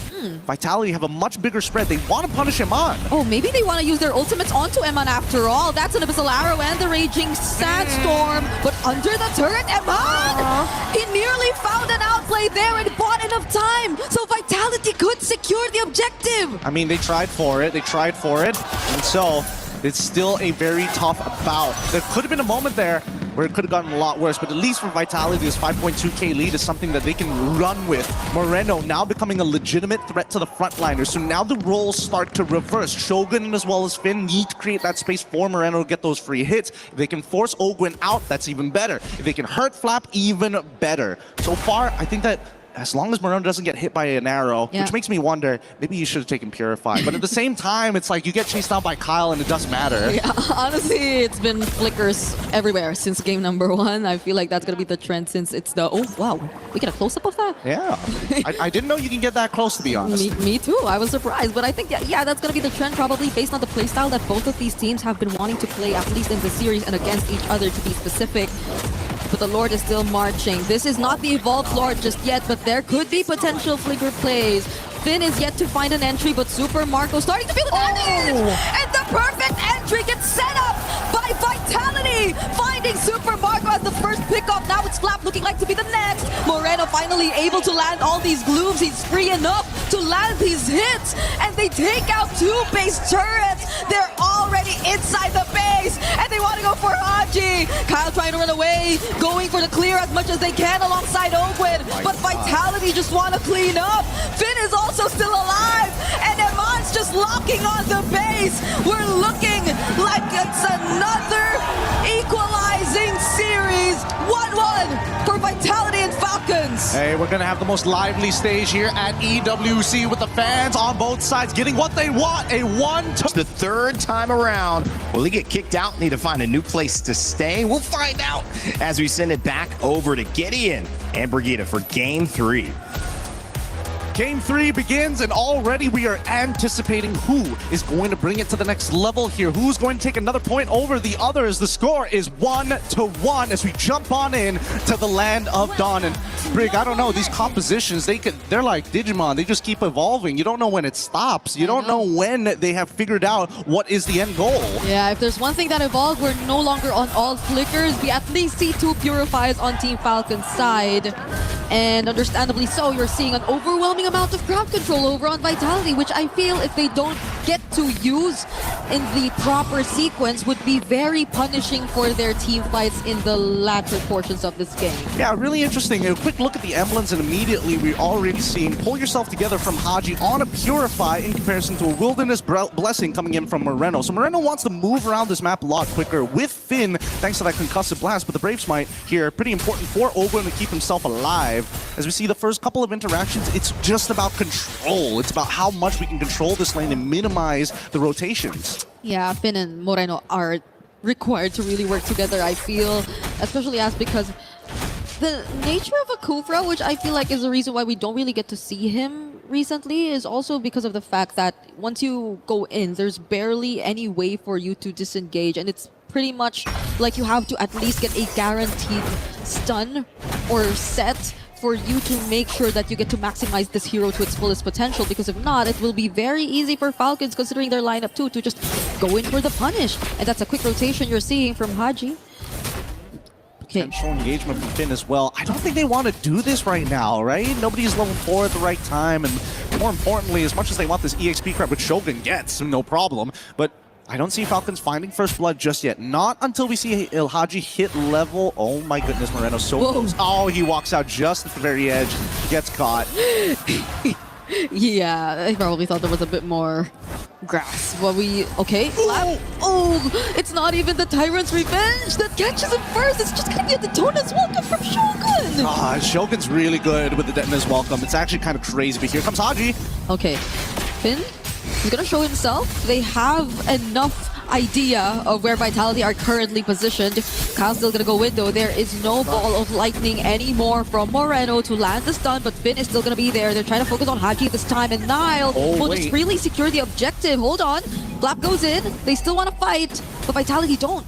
Speaker 3: Vitality have a much bigger spread. They want to punish Iman.
Speaker 4: Oh, maybe they want to use their ultimates onto Eman after all. That's an Abyssal Arrow and the Raging Sandstorm. But under the turret, Eman! He nearly found an outplay there and bought enough time. So Vitality could secure the objective.
Speaker 3: I mean, they tried for it. And so it's still a very tough bout. There could have been a moment there where it could have gotten a lot worse, but at least for Vitality, this 5.2k lead is something that they can run with. Moreno now becoming a legitimate threat to the frontliners, so now the roles start to reverse. Shogun as well as Finn need to create that space for Moreno to get those free hits. If they can force Ogwyn out, that's even better. If they can hurt Flap, even better. So far, I think that as long as Moreno doesn't get hit by an arrow, which makes me wonder, maybe you should have taken Purify. But at the same time, it's like you get chased down by Kyle and it doesn't matter.
Speaker 4: Yeah, honestly, it's been flickers everywhere since game number 1. I feel like that's going to be the trend since it's the... Oh, wow. We get a close-up of that?
Speaker 3: Yeah. I didn't know you can get that close, to be honest.
Speaker 4: Me too. I was surprised. But I think, yeah, that's going to be the trend probably based on the playstyle that both of these teams have been wanting to play, at least in the series and against each other, to be specific. But the Lord is still marching. This is not the evolved Lord just yet, but there could be potential flicker plays. Finn is yet to find an entry, but Super Marco starting to feel the damage! And the perfect entry gets set up by Vitality! Finding Super Marco as the first pickup. Now it's Flap looking like to be the next. Moreno finally able to land all these glooms. He's free enough to land these hits. And they take out 2 base turrets. They're already inside the base. And they want to go for Haji. Kyle trying to run away, going for the clear as much as they can alongside Ogwyn. But Vitality just want to clean up. Finn is also still alive. And Eman's just locking on the base. We're looking like it's another equalizing series. 1-1 for Vitality and Falcons.
Speaker 3: Hey, we're going to have the most lively stage here at EWC with the fans on both sides getting what they want. A 1-2.
Speaker 2: The third time around. Will he get kicked out? Need to find a new place to stay? We'll find out as we send it back over to Gideon and Brigida for Game 3.
Speaker 3: Game 3 begins, and already we are anticipating who is going to bring it to the next level here. Who's going to take another point over the others? The score is 1-1 as we jump on in to the land of Dawn. And Brig, I don't know, these compositions, they're like Digimon. They just keep evolving. You don't know when it stops. You don't know when they have figured out what is the end goal.
Speaker 4: Yeah, if there's one thing that evolved, we're no longer on all flickers. We at least see 2 Purifiers on Team Falcon's side. And understandably so, you're seeing an overwhelming amount of crowd control over on Vitality, which I feel if they don't get to use in the proper sequence would be very punishing for their team fights in the latter portions of this game.
Speaker 3: Yeah, really interesting. A quick look at the emblems, and immediately we're already seeing Pull Yourself Together from Haji on a Purify in comparison to a Wilderness Blessing coming in from Moreno. So Moreno wants to move around this map a lot quicker with Finn, thanks to that Concussive Blast, but the Brave Smite here, pretty important for Ogwyn to keep himself alive. As we see the first couple of interactions, it's just about control. It's about how much we can control this lane and minimize the rotations.
Speaker 4: Yeah, Finn and Moreno are required to really work together, I feel, especially as because the nature of a Kufra, which I feel like is the reason why we don't really get to see him recently is also because of the fact that once you go in, there's barely any way for you to disengage, and it's pretty much like you have to at least get a guaranteed stun or set for you to make sure that you get to maximize this hero to its fullest potential, because if not, it will be very easy for Falcons, considering their lineup too, to just go in for the punish. And that's a quick rotation you're seeing from Haji.
Speaker 3: Potential engagement from Finn as well. I don't think they want to do this right now, right? Nobody's level 4 at the right time, and more importantly, as much as they want this EXP crap, which Shogun gets, no problem, but I don't see Falcons finding first blood just yet. Not until we see Ilhaji hit level. Oh my goodness, Moreno so close. Oh, he walks out just at the very edge. Gets caught.
Speaker 4: Yeah, I probably thought there was a bit more grass. But okay. Oh, it's not even the Tyrant's Revenge that catches him first. It's just gonna be a Detona's Welcome from Shogun.
Speaker 3: Shogun's really good with the Detona's Welcome. It's actually kind of crazy, but here comes Haji.
Speaker 4: Okay, Finn, he's gonna show himself. They have enough idea of where Vitality are currently positioned. Kyle's still gonna go window. There is no ball of lightning anymore from Moreno to land the stun, but Finn is still gonna be there. They're trying to focus on Haji this time, and Nile will just really secure the objective. Hold on. Flap goes in. They still want to fight, but Vitality don't.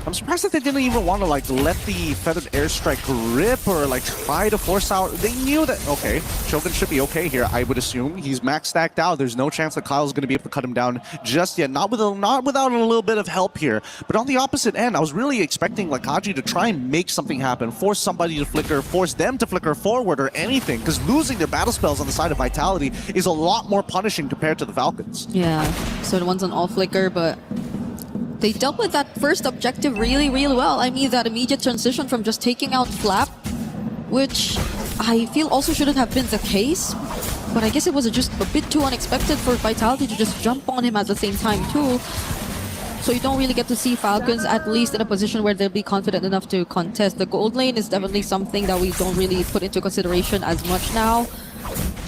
Speaker 3: I'm surprised that they didn't even want to like let the Feathered Airstrike rip or like try to force out. They knew that, okay, Shogun should be okay here, I would assume. He's max stacked out. There's no chance that Kyle's going to be able to cut him down just yet. Not without a little bit of help here. But on the opposite end, I was really expecting like Haji to try and make something happen, force somebody to flicker, force them to flicker forward or anything, because losing their battle spells on the side of Vitality is a lot more punishing compared to the Falcons.
Speaker 4: Yeah, so the one's on all flicker, but they dealt with that first objective really, really well. I mean, that immediate transition from just taking out Flap, which I feel also shouldn't have been the case, but I guess it was just a bit too unexpected for Vitality to just jump on him at the same time too. So you don't really get to see Falcons at least in a position where they'll be confident enough to contest. The gold lane is definitely something that we don't really put into consideration as much now,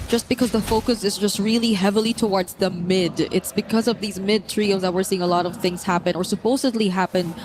Speaker 4: just because the focus is just really heavily towards the mid. It's because of these mid trios that we're seeing a lot of things happen, or supposedly happen,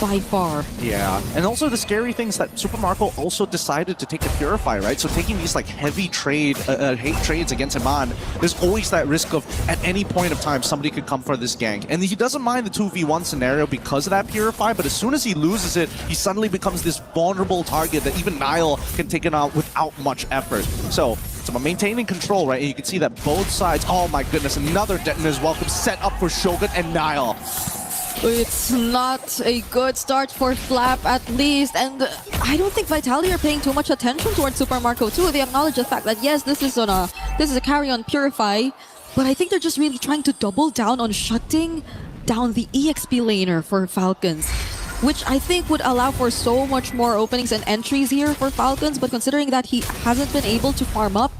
Speaker 4: by far.
Speaker 3: Yeah, and also the scary thing is that Super Marco also decided to take the Purify, right? So taking these like heavy hate trades against Iman, there's always that risk of at any point of time somebody could come for this gank. And he doesn't mind the 2v1 scenario because of that Purify, but as soon as he loses it, he suddenly becomes this vulnerable target that even Nile can take him out without much effort. So it's about maintaining control, right? And you can see that both sides, oh my goodness, another Detona's Welcome set up for Shogun and Nile.
Speaker 4: It's not a good start for Flap, at least, and I don't think Vitality are paying too much attention towards Super Marco too. They acknowledge the fact that yes, this is a carry on Purify, but I think they're just really trying to double down on shutting down the EXP laner for Falcons, which I think would allow for so much more openings and entries here for Falcons. But considering that he hasn't been able to farm up,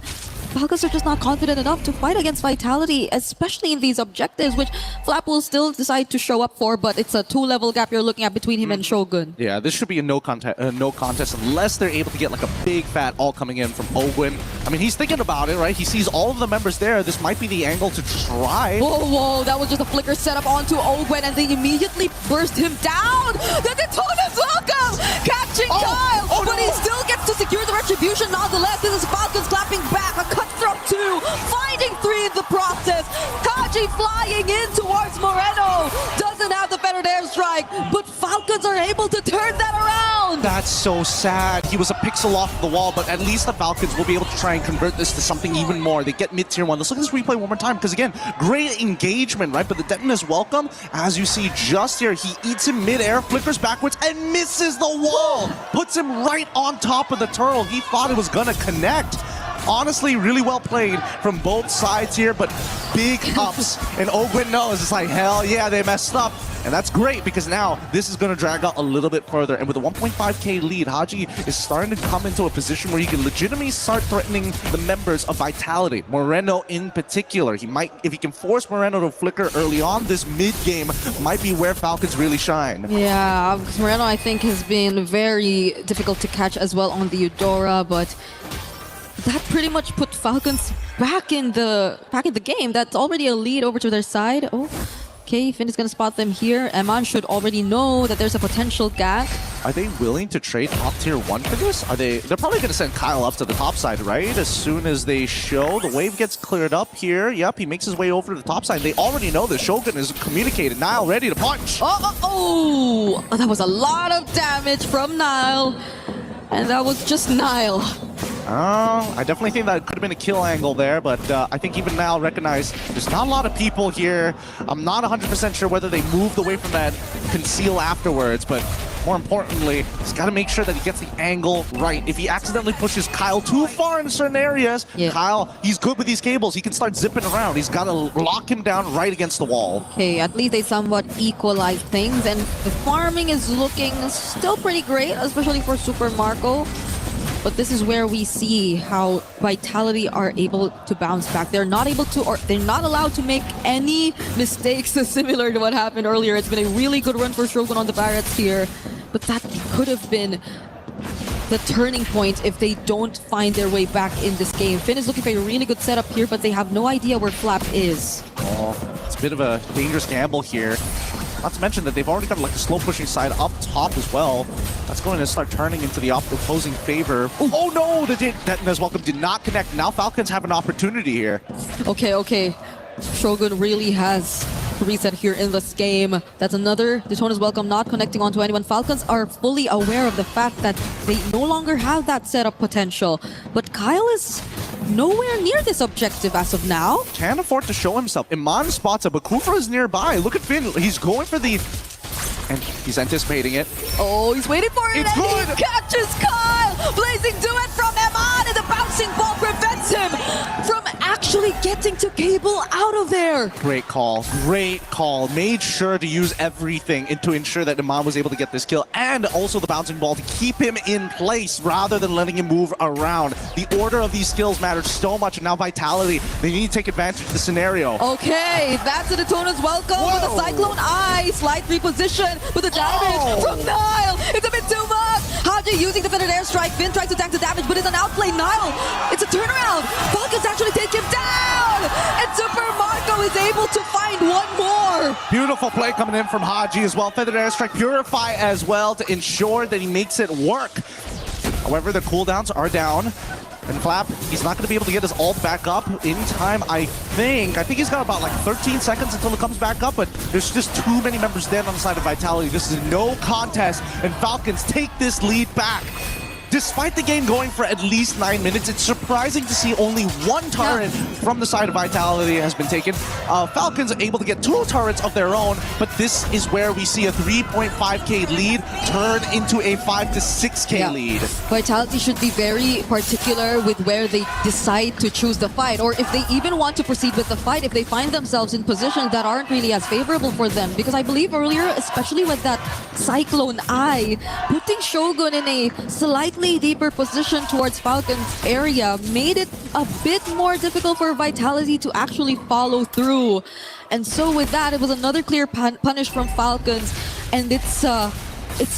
Speaker 4: Falcons are just not confident enough to fight against Vitality, especially in these objectives, which Flap will still decide to show up for, but it's a 2-level gap you're looking at between him and Shogun.
Speaker 3: Yeah, this should be a no contest unless they're able to get like a big fat all coming in from Ogwin. I mean, he's thinking about it, right? He sees all of the members there. This might be the angle to try.
Speaker 4: Whoa, that was just a flicker set up onto Ogwin, and they immediately burst him down. The Detona's Welcome! Catching Kyle, but he still gets to secure the retribution nonetheless. This is Falcons clapping back, a cutthroat 2, finding 3 in the process. Kaji flying in towards Moreno, doesn't have the feathered airstrike, but Falcons are able to turn that around.
Speaker 3: That's so sad. He was a pixel off the wall, but at least the Falcons will be able to try and convert this to something even more. They get mid-tier 1. Let's look at this replay one more time, because again, great engagement, right? But the Detona's Welcome, as you see just here, he eats him mid-air, flickers backwards, and misses the wall. Puts him right on top of the turtle. He thought it was gonna connect. Honestly, really well played from both sides here, but big ups. And Ogwin knows, it's like, hell yeah, they messed up. And that's great, because now this is going to drag out a little bit further. And with a 1.5k lead, Haji is starting to come into a position where he can legitimately start threatening the members of Vitality. Moreno in particular. He might, if he can force Moreno to flicker early on, this mid-game might be where Falcons really shine.
Speaker 4: Yeah, Moreno, I think, has been very difficult to catch as well on the Eudora, but that pretty much put Falcons back in the game. That's already a lead over to their side. Oh, Okay, Finn is gonna spot them here. Eman should already know that there's a potential gank.
Speaker 3: Are they willing to trade top tier 1 for this? They're probably going to send Kyle up to the top side, right? As soon as they show, the wave gets cleared up here. Yep, he makes his way over to the top side. They already know the Shogun is communicated. Nile ready to punch.
Speaker 4: Oh, that was a lot of damage from Nile. And that was just Nile.
Speaker 3: I definitely think that could have been a kill angle there, but I think even now recognize there's not a lot of people here. I'm not 100% sure whether they moved away from that conceal afterwards, but more importantly, he's got to make sure that he gets the angle right. If he accidentally pushes Kyle too far in certain areas, Kyle, he's good with these cables. He can start zipping around. He's got to lock him down right against the wall.
Speaker 4: Okay, at least they somewhat equalize things, and the farming is looking still pretty great, especially for Super Marco. But this is where we see how Vitality are able to bounce back. They're not able to, or they're not allowed to make any mistakes similar to what happened earlier. It's been a really good run for Shogun on the Barretts here, but that could have been the turning point if they don't find their way back in this game. Finn is looking for a really good setup here, but they have no idea where Flap is.
Speaker 3: Oh, it's a bit of a dangerous gamble here. Not to mention that they've already got like a slow pushing side up top as well. That's going to start turning into the opposing favor. Ooh. Oh no, the Detona's welcome did not connect. Now Falcons have an opportunity here.
Speaker 4: Okay. Shogun really has reset here in this game. That's another Detona's welcome not connecting onto anyone. Falcons are fully aware of the fact that they no longer have that setup potential. But Kyle is nowhere near this objective as of now.
Speaker 3: Can't afford to show himself. Iman spots it, but Kufra is nearby. Look at Finn. He's going for the... And he's anticipating it.
Speaker 4: Oh, he's waiting for it,
Speaker 3: it's
Speaker 4: and
Speaker 3: good.
Speaker 4: He catches Kyle! Blazing duet from Eman, and the bouncing ball prevents him from actually getting to cable out of there.
Speaker 3: Great call. Great call. Made sure to use everything to ensure that Iman was able to get this kill, and also the bouncing ball to keep him in place rather than letting him move around. The order of these skills matters so much, and now Vitality, they need to take advantage of the scenario.
Speaker 4: Okay, that's the Detona's welcome with the Cyclone Eye. Slight reposition with the damage from Nile. It's a bit too much. Haji using the defended airstrike. Finn tries to tank the damage, but it's an outplay. Nile, it's a turnaround. Falcons actually take him down. And Super Marco is able to find one more.
Speaker 3: Beautiful play coming in from Haji as well. Feathered airstrike, Purify as well to ensure that he makes it work. However, the cooldowns are down. And Flap, he's not going to be able to get his ult back up in time, I think. I think he's got about like 13 seconds until it comes back up, but there's just too many members dead on the side of Vitality. This is no contest, and Falcons take this lead back. Despite the game going for at least 9 minutes, it's surprising to see only one turret from the side of Vitality has been taken. Falcons are able to get 2 turrets of their own, but this is where we see a 3.5k lead turn into a 5 to 6k lead.
Speaker 4: Vitality should be very particular with where they decide to choose the fight, or if they even want to proceed with the fight, if they find themselves in positions that aren't really as favorable for them. Because I believe earlier, especially with that Cyclone Eye, putting Shogun in a slightly deeper position towards Falcons area made it a bit more difficult for Vitality to actually follow through. And so with that, it was another clear punish from Falcons, and it's a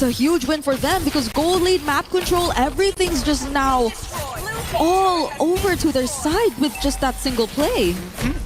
Speaker 4: huge win for them because gold lead, map control, everything's just now all over to their side with just that single play.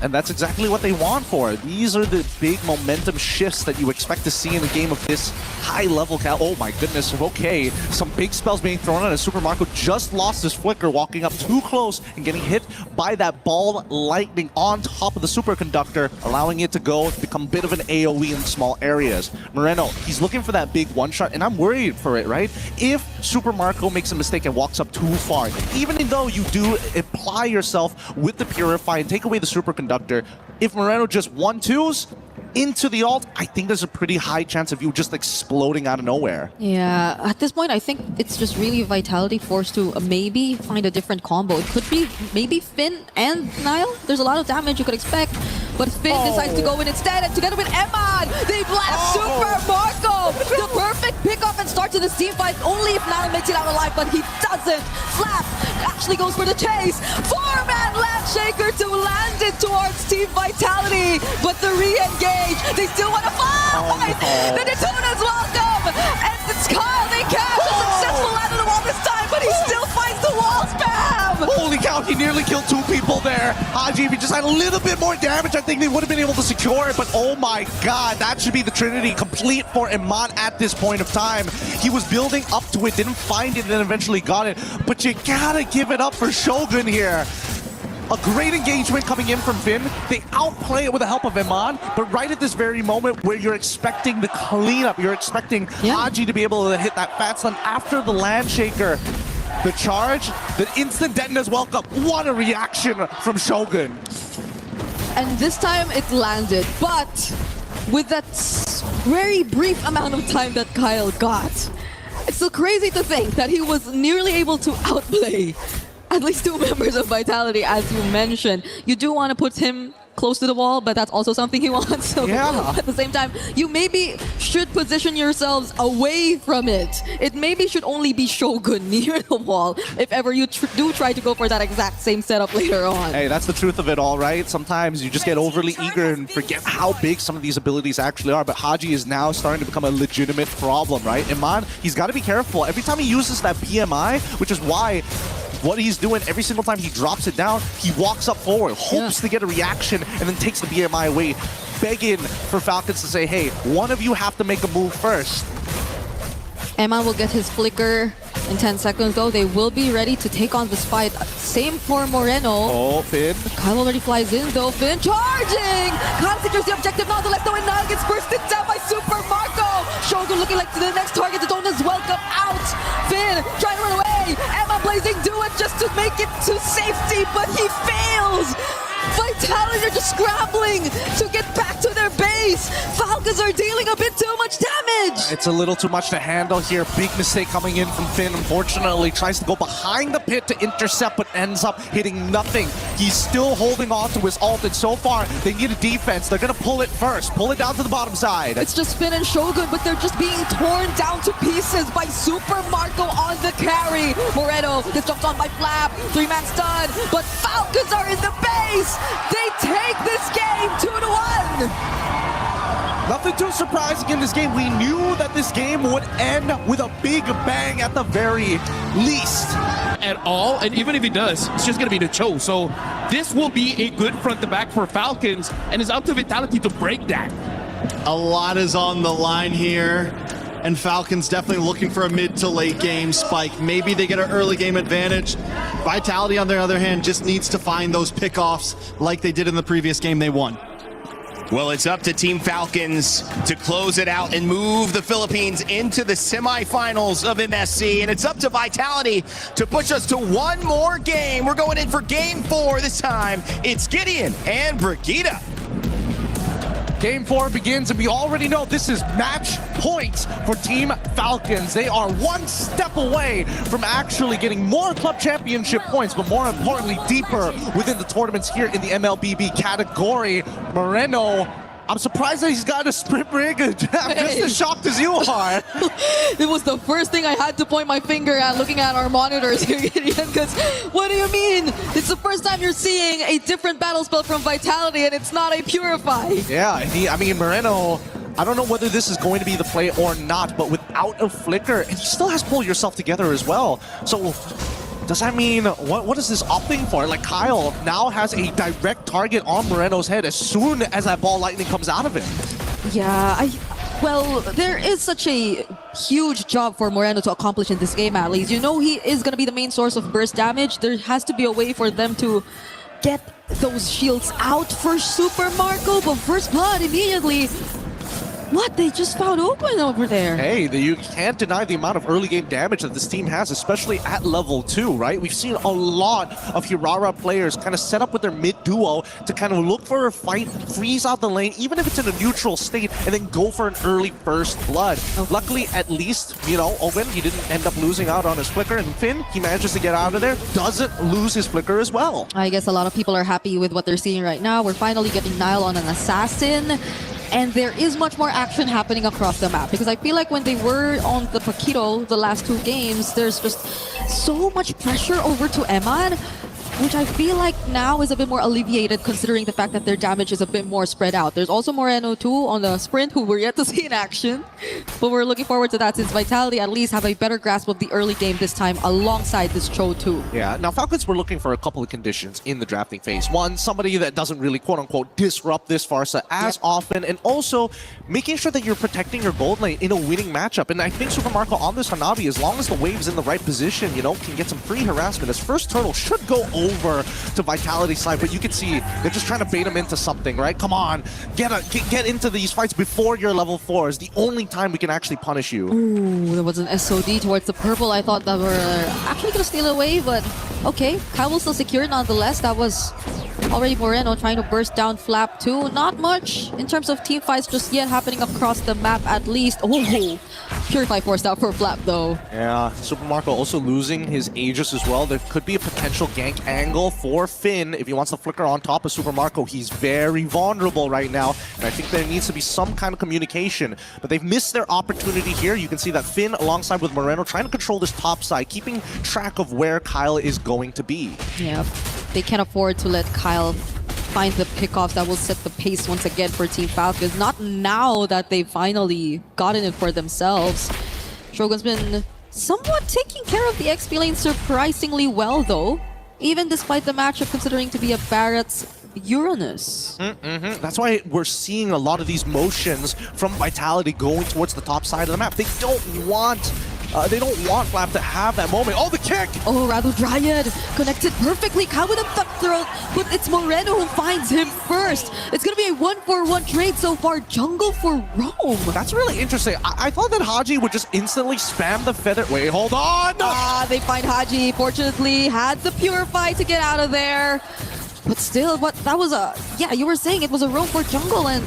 Speaker 3: And that's exactly what they want for it. These are the big momentum shifts that you expect to see in a game of this high level. Oh my goodness, okay. Some big spells being thrown out as Super Marco just lost his flicker, walking up too close and getting hit by that ball lightning on top of the superconductor, allowing it to go become a bit of an AoE in small areas. Moreno, he's looking for that big one shot, and I'm worried for it, right? If Super Marco makes a mistake and walks up too far, even though you do apply yourself with the Purify and take away the superconductor, if Moreno just 1-2s into the ult, I think there's a pretty high chance of you just exploding out of nowhere.
Speaker 4: Yeah, at this point, I think it's just really Vitality forced to maybe find a different combo. It could be maybe Finn and Nile. There's a lot of damage you could expect, but Finn decides to go in instead, and together with Eman, they blast Super Marco! The perfect pickup and start to this team fight, only if Nile makes it out alive, but he doesn't. Flap actually goes for the chase. 4-man Landshaker to land it towards Team Vitality, but the re-engage, they still want to fight! The Detona's welcome! And it's Kyle, they catch a successful land on the wall this time, but he still finds the wall spam!
Speaker 3: Holy cow, he nearly killed 2 people there. Haji, if he just had a little bit more damage, I think they would have been able to secure it. But oh my god, that should be the Trinity complete for Iman at this point of time. He was building up to it, didn't find it, and then eventually got it. But you gotta give it up for Shogun here. A great engagement coming in from Finn. They outplay it with the help of Iman, but right at this very moment where you're expecting the cleanup, you're expecting Haji to be able to hit that fat stun after the land shaker. The charge, the instant detoness welcome. What a reaction from Shogun.
Speaker 4: And this time it landed, but with that very brief amount of time that Kyle got, it's so crazy to think that he was nearly able to outplay at least 2 members of Vitality, as you mentioned. You do want to put him close to the wall, but that's also something he wants. So at the same time, you maybe should position yourselves away from it. It maybe should only be Shogun near the wall if ever you do try to go for that exact same setup later on.
Speaker 3: Hey, that's the truth of it all, right? Sometimes you just get overly eager and forget how big some of these abilities actually are. But Haji is now starting to become a legitimate problem, right? Iman, he's got to be careful. Every time he uses that PMI, which is why what he's doing every single time he drops it down, he walks up forward, hopes to get a reaction, and then takes the BMI away, begging for Falcons to say, hey, one of you have to make a move first.
Speaker 4: Emma will get his flicker in 10 seconds though. They will be ready to take on this fight. Same for Moreno.
Speaker 3: Oh, Finn.
Speaker 4: Kyle already flies in though. Finn charging! Kyle secures the objective nonetheless though, and Nile gets bursted down by Super Marco. Shogun looking like the next target. The Donuts welcome out. Finn trying to run away. Emma blazing do it just to make it to safety, but he fails. Vitality are just scrambling to get back to their base. Falcons are dealing a bit too much damage.
Speaker 3: It's a little too much to handle here. Big mistake coming in from Finn. Unfortunately, tries to go behind the pit to intercept, but ends up hitting nothing. He's still holding on to his ult, and so far, they need a defense. They're going to pull it first. Pull it down to the bottom side.
Speaker 4: It's just Finn and Shogun, but they're just being torn down to pieces by Super Marco on the carry. Moreno gets jumped on by Flap. 3-man stun, but Falcons are in the base. They take this game 2-1.
Speaker 3: Nothing too surprising in this game. We knew that this game would end with a big bang at the very least.
Speaker 5: At all, and even if it does, it's just going to be the Cho. So this will be a good front to back for Falcons, and it's up to Vitality to break that.
Speaker 1: A lot is on the line here, and Falcons definitely looking for a mid to late game spike. Maybe they get an early game advantage. Vitality, on the other hand, just needs to find those pickoffs like they did in the previous game they won.
Speaker 2: Well, it's up to Team Falcons to close it out and move the Philippines into the semifinals of MSC. And it's up to Vitality to push us to one more game. We're going in for game 4 this time. It's Gideon and Brigitte.
Speaker 3: Game 4 begins, and we already know this is match point for Team Falcons. They are one step away from actually getting more club championship points, but more importantly, deeper within the tournaments here in the MLBB category. Moreno, I'm surprised that he's got a sprint rig. I'm just as shocked as you are.
Speaker 4: It was the first thing I had to point my finger at looking at our monitors here, Gideon, because what do you mean? It's the first time you're seeing a different battle spell from Vitality, and it's not a Purify.
Speaker 3: Yeah, I mean, Moreno, I don't know whether this is going to be the play or not, but without a flicker, and he still has to pull yourself together as well. So does that mean, what is this opting for? Like, Kyle now has a direct target on Moreno's head as soon as that ball lightning comes out of it.
Speaker 4: Yeah, well, there is such a huge job for Moreno to accomplish in this game, at least. You know he is going to be the main source of burst damage. There has to be a way for them to get those shields out for Super Marco, but First Blood immediately... What? They just found open over there.
Speaker 3: Hey, you can't deny the amount of early game damage that this team has, especially at level 2, right? We've seen a lot of Hirara players kind of set up with their mid duo to kind of look for a fight, freeze out the lane, even if it's in a neutral state, and then go for an early First Blood. Okay. Luckily, at least, you know, Owen, he didn't end up losing out on his flicker, and Finn, he manages to get out of there, doesn't lose his flicker as well.
Speaker 4: I guess a lot of people are happy with what they're seeing right now. We're finally getting Nile on an assassin. And there is much more action happening across the map, because I feel like when they were on the Paquito the last 2 games, there's just so much pressure over to Eman. which I feel like now is a bit more alleviated considering the fact that their damage is a bit more spread out. There's also Moreno too on the sprint, who we're yet to see in action, but we're looking forward to that since Vitality at least have a better grasp of the early game this time alongside this Cho too.
Speaker 3: Yeah, now Falcons were looking for a couple of conditions in the drafting phase. One, somebody that doesn't really quote-unquote disrupt this Pharsa as often, and also making sure that you're protecting your gold lane in a winning matchup. And I think Super Marco on this Hanabi, as long as the wave's in the right position, you know, can get some free harassment. His first turtle should go over to Vitality's side, but you can see they're just trying to bait him into something, right? Come on, get into these fights before you're level 4 is the only time we can actually punish you.
Speaker 4: Ooh, there was an SOD towards the purple. I thought that were actually going to steal away, but okay. Kyle will still secure nonetheless. That was already Moreno trying to burst down Flap too. Not much in terms of team fights just yet happening across the map at least. Oh, Purify forced out for Flap though.
Speaker 3: Yeah, Super Marco also losing his Aegis as well. There could be a potential gank angle for Finn if he wants to flicker on top of Super Marco. He's very vulnerable right now, and I think there needs to be some kind of communication. But they've missed their opportunity here. You can see that Finn alongside with Moreno trying to control this top side, keeping track of where Kyle is going to be.
Speaker 4: Yeah, they can't afford to let Kyle find the pickoffs that will set the pace once again for Team Falcons. Not now that they've finally gotten it for themselves. Shogun's been somewhat taking care of the XP lane surprisingly well though, even despite the matchup considering to be a Barrett's Uranus.
Speaker 3: That's why we're seeing a lot of these motions from Vitality going towards the top side of the map. They don't want Flap to have that moment. Oh, the kick!
Speaker 4: Oh, Radu Dryad connected perfectly. Kyle with a thumb throw, but it's Moreno who finds him first. It's going to be a 1-for-1 trade so far. Jungle for Rome.
Speaker 3: That's really interesting. I thought that Haji would just instantly spam the feather. Wait, hold on!
Speaker 4: They find Haji. Fortunately, had the Purify to get out of there. But still, that was a... Yeah, you were saying it was a roam for jungle, and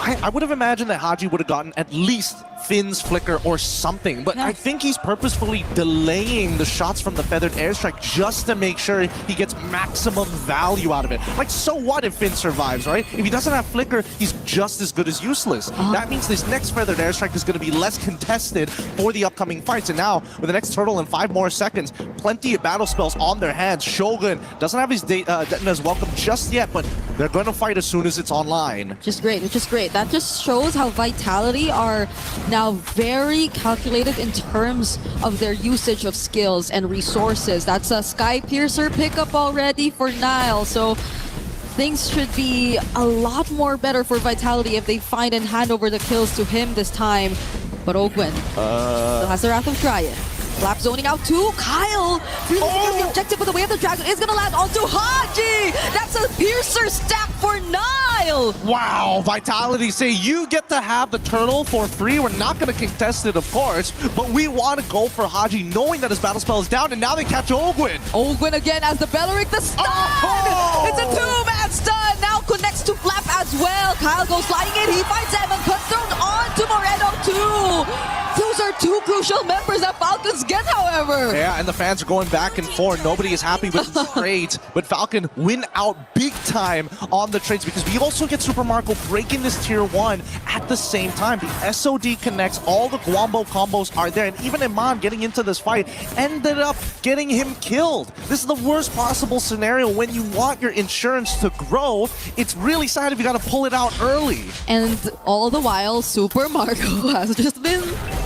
Speaker 3: I would have imagined that Haji would have gotten at least Finn's flicker or something, but I think he's purposefully delaying the shots from the feathered airstrike just to make sure he gets maximum value out of it. Like, so what if Finn survives, right? If he doesn't have flicker, he's just as good as useless. That means this next feathered airstrike is going to be less contested for the upcoming fights. And now, with the next turtle in 5 more seconds, plenty of battle spells on their hands. Shogun doesn't have his Detna's welcome just yet, but they're going to fight as soon as it's online.
Speaker 4: which is great. That just shows how Vitality are now very calculated in terms of their usage of skills and resources. That's a Sky Piercer pickup already for Nile, so things should be a lot more better for Vitality if they find and hand over the kills to him this time. But Ogwen still has the Wrath of Dryad. Flap zoning out to Kyle. Really the objective, but the way of the dragon is going to land onto Haji. That's a Piercer stack for Nile.
Speaker 3: Wow, Vitality say you get to have the turtle for free. We're not going to contest it, of course, but we want to go for Haji knowing that his battle spell is down, and now they catch Ogwen.
Speaker 4: Ogwen again as the Belleric, the stun!
Speaker 3: Oh!
Speaker 4: It's a 2-man stun, now connects to Flap as well. Kyle goes sliding in, he finds Evan, cut thrown on to Moreno too. Those are 2 crucial members that Falcons get, however.
Speaker 3: Yeah, and the fans are going back and forth. Nobody is happy with the trades, but Falcon win out big time on the trades because we also get Super Marco breaking this tier 1 at the same time. The SOD connects, all the Guambo combos are there, and even Iman getting into this fight ended up getting him killed. This is the worst possible scenario when you want your insurance to grow. It's really sad if you got to pull it out early.
Speaker 4: And all the while, Super Marco has just been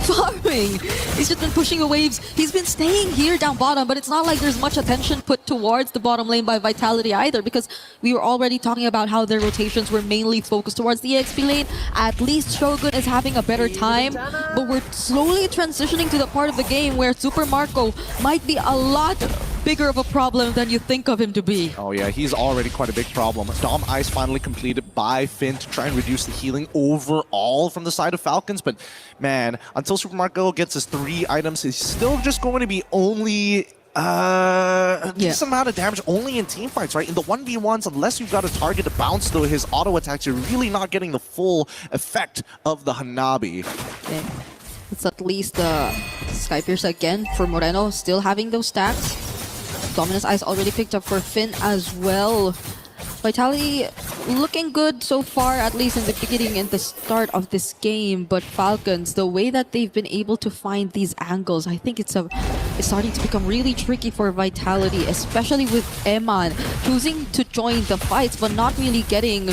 Speaker 4: farming. He's just been pushing the waves. He's been staying here down bottom, but it's not like there's much attention put towards the bottom lane by Vitality either, because we were already talking about how their rotations were mainly focused towards the XP lane. At least Shogun is having a better time, but we're slowly transitioning to the part of the game where Super Marco might be a lot bigger of a problem than you think of him to be.
Speaker 3: Oh yeah, he's already quite a big problem. Dom Ice finally completed by Finn to try and reduce the healing overall from the side of Falcons, but man, until Super Marco gets his 3 items, he's still just going to be only a decent amount of damage only in team fights, right? In the 1v1s, unless you've got a target to bounce to his auto attacks, you're really not getting the full effect of the Hanabi.
Speaker 4: Okay. It's at least Sky Pierce again for Moreno, still having those stacks. Dominus Ice already picked up for Finn as well. Vitality looking good so far, at least in the beginning and the start of this game. But Falcons, the way that they've been able to find these angles, I think it's starting to become really tricky for Vitality, especially with Eman choosing to join the fights but not really getting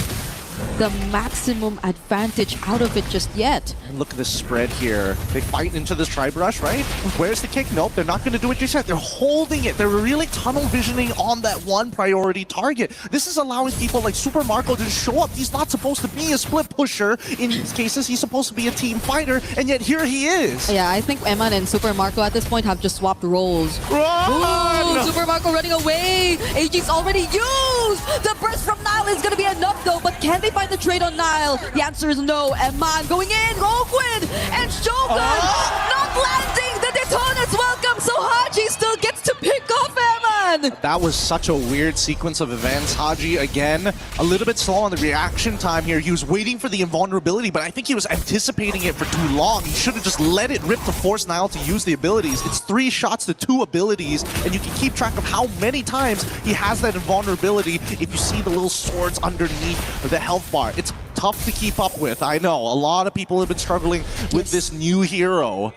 Speaker 4: the maximum advantage out of it just yet.
Speaker 3: And look at this spread here. They fight into this tri-brush, right? Where's the kick? Nope, they're not going to do it just yet. They're holding it. They're really tunnel visioning on that one priority target. This is allowing people like Super Marco to show up. He's not supposed to be a split pusher. In these cases, he's supposed to be a team fighter, and yet here he is.
Speaker 4: Yeah, I think Eman and Super Marco at this point have just swapped roles.
Speaker 3: Run!
Speaker 4: Ooh, Super Marco running away. AG's already used. The burst from Nile is going to be enough though, but can they find the trade on Nile? The answer is no. Eman going in. Ogwin and Shogun not landing. The Detonants welcome, so Haji still gets to pick off Eman.
Speaker 3: That was such a weird sequence of events. Haji, again, a little bit slow on the reaction time here. He was waiting for the invulnerability, but I think he was anticipating it for too long. He should have just let it rip to force Nile to use the abilities. It's 3 shots to 2 abilities, and you can keep track of how many times he has that invulnerability if you see the little swords underneath the health bar. It's tough to keep up with. I know, a lot of people have been struggling with this new hero.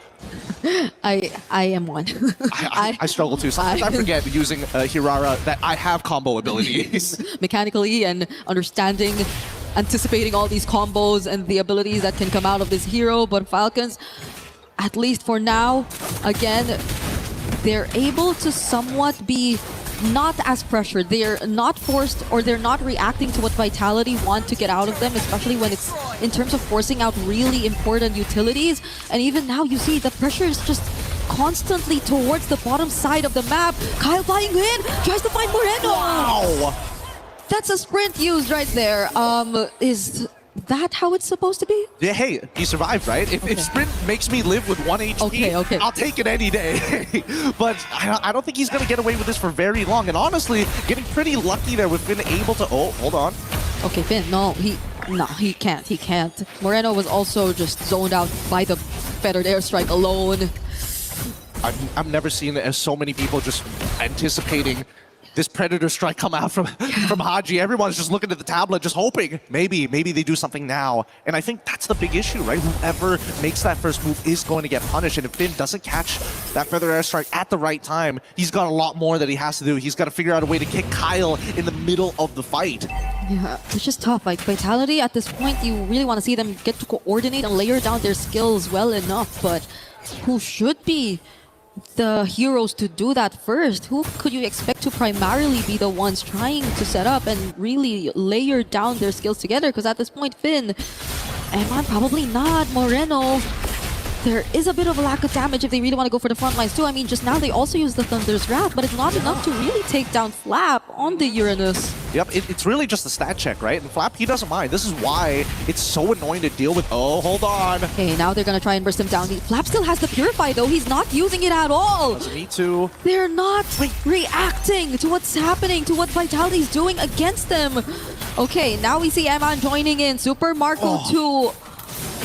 Speaker 4: I am one.
Speaker 3: I struggle too. Sometimes I forget using Hirara that I have combo abilities.
Speaker 4: Mechanically and understanding, anticipating all these combos and the abilities that can come out of this hero. But Falcons, at least for now, again, they're able to somewhat be not as pressured. They're not forced, or they're not reacting to what Vitality want to get out of them, especially when it's in terms of forcing out really important utilities. And even now you see the pressure is just constantly towards the bottom side of the map. Kyle flying in, tries to find Moreno.
Speaker 3: Wow!
Speaker 4: That's a sprint used right there. Is that how it's supposed to be?
Speaker 3: Yeah, hey, he survived, right? If sprint makes me live with 1 HP,
Speaker 4: Okay.
Speaker 3: I'll take it any day. But I don't think he's going to get away with this for very long. And honestly, getting pretty lucky there with Finn able to... Oh, hold on.
Speaker 4: Okay, Finn, no, he can't. He can't. Moreno was also just zoned out by the fettered airstrike alone.
Speaker 3: I've never seen so many people just anticipating this Predator strike come out from Haji. Everyone's just looking at the tablet, just hoping maybe they do something now. And I think that's the big issue, right? Whoever makes that first move is going to get punished. And if Finn doesn't catch that feather airstrike at the right time, he's got a lot more that he has to do. He's got to figure out a way to kick Kyle in the middle of the fight.
Speaker 4: Yeah, it's just tough. Like, Vitality, at this point, you really want to see them get to coordinate and layer down their skills well enough. But who should be the heroes to do that first? Who could you expect to primarily be the ones trying to set up and really layer down their skills together? Because at this point, Finn, Eman probably not. Moreno, there is a bit of a lack of damage if they really want to go for the front lines too. I mean, just now they also use the Thunder's Wrath, but it's not enough to really take down Flap on the Uranus.
Speaker 3: Yep, it's really just a stat check, right? And Flap, he doesn't mind. This is why it's so annoying to deal with. Oh, hold on.
Speaker 4: Okay, now they're gonna try and burst him down. Flap still has the Purify though. He's not using it at all.
Speaker 3: Doesn't need to.
Speaker 4: They're not reacting to what's happening, to what Vitality's doing against them. Okay, now we see Eman joining in. Super Marco too.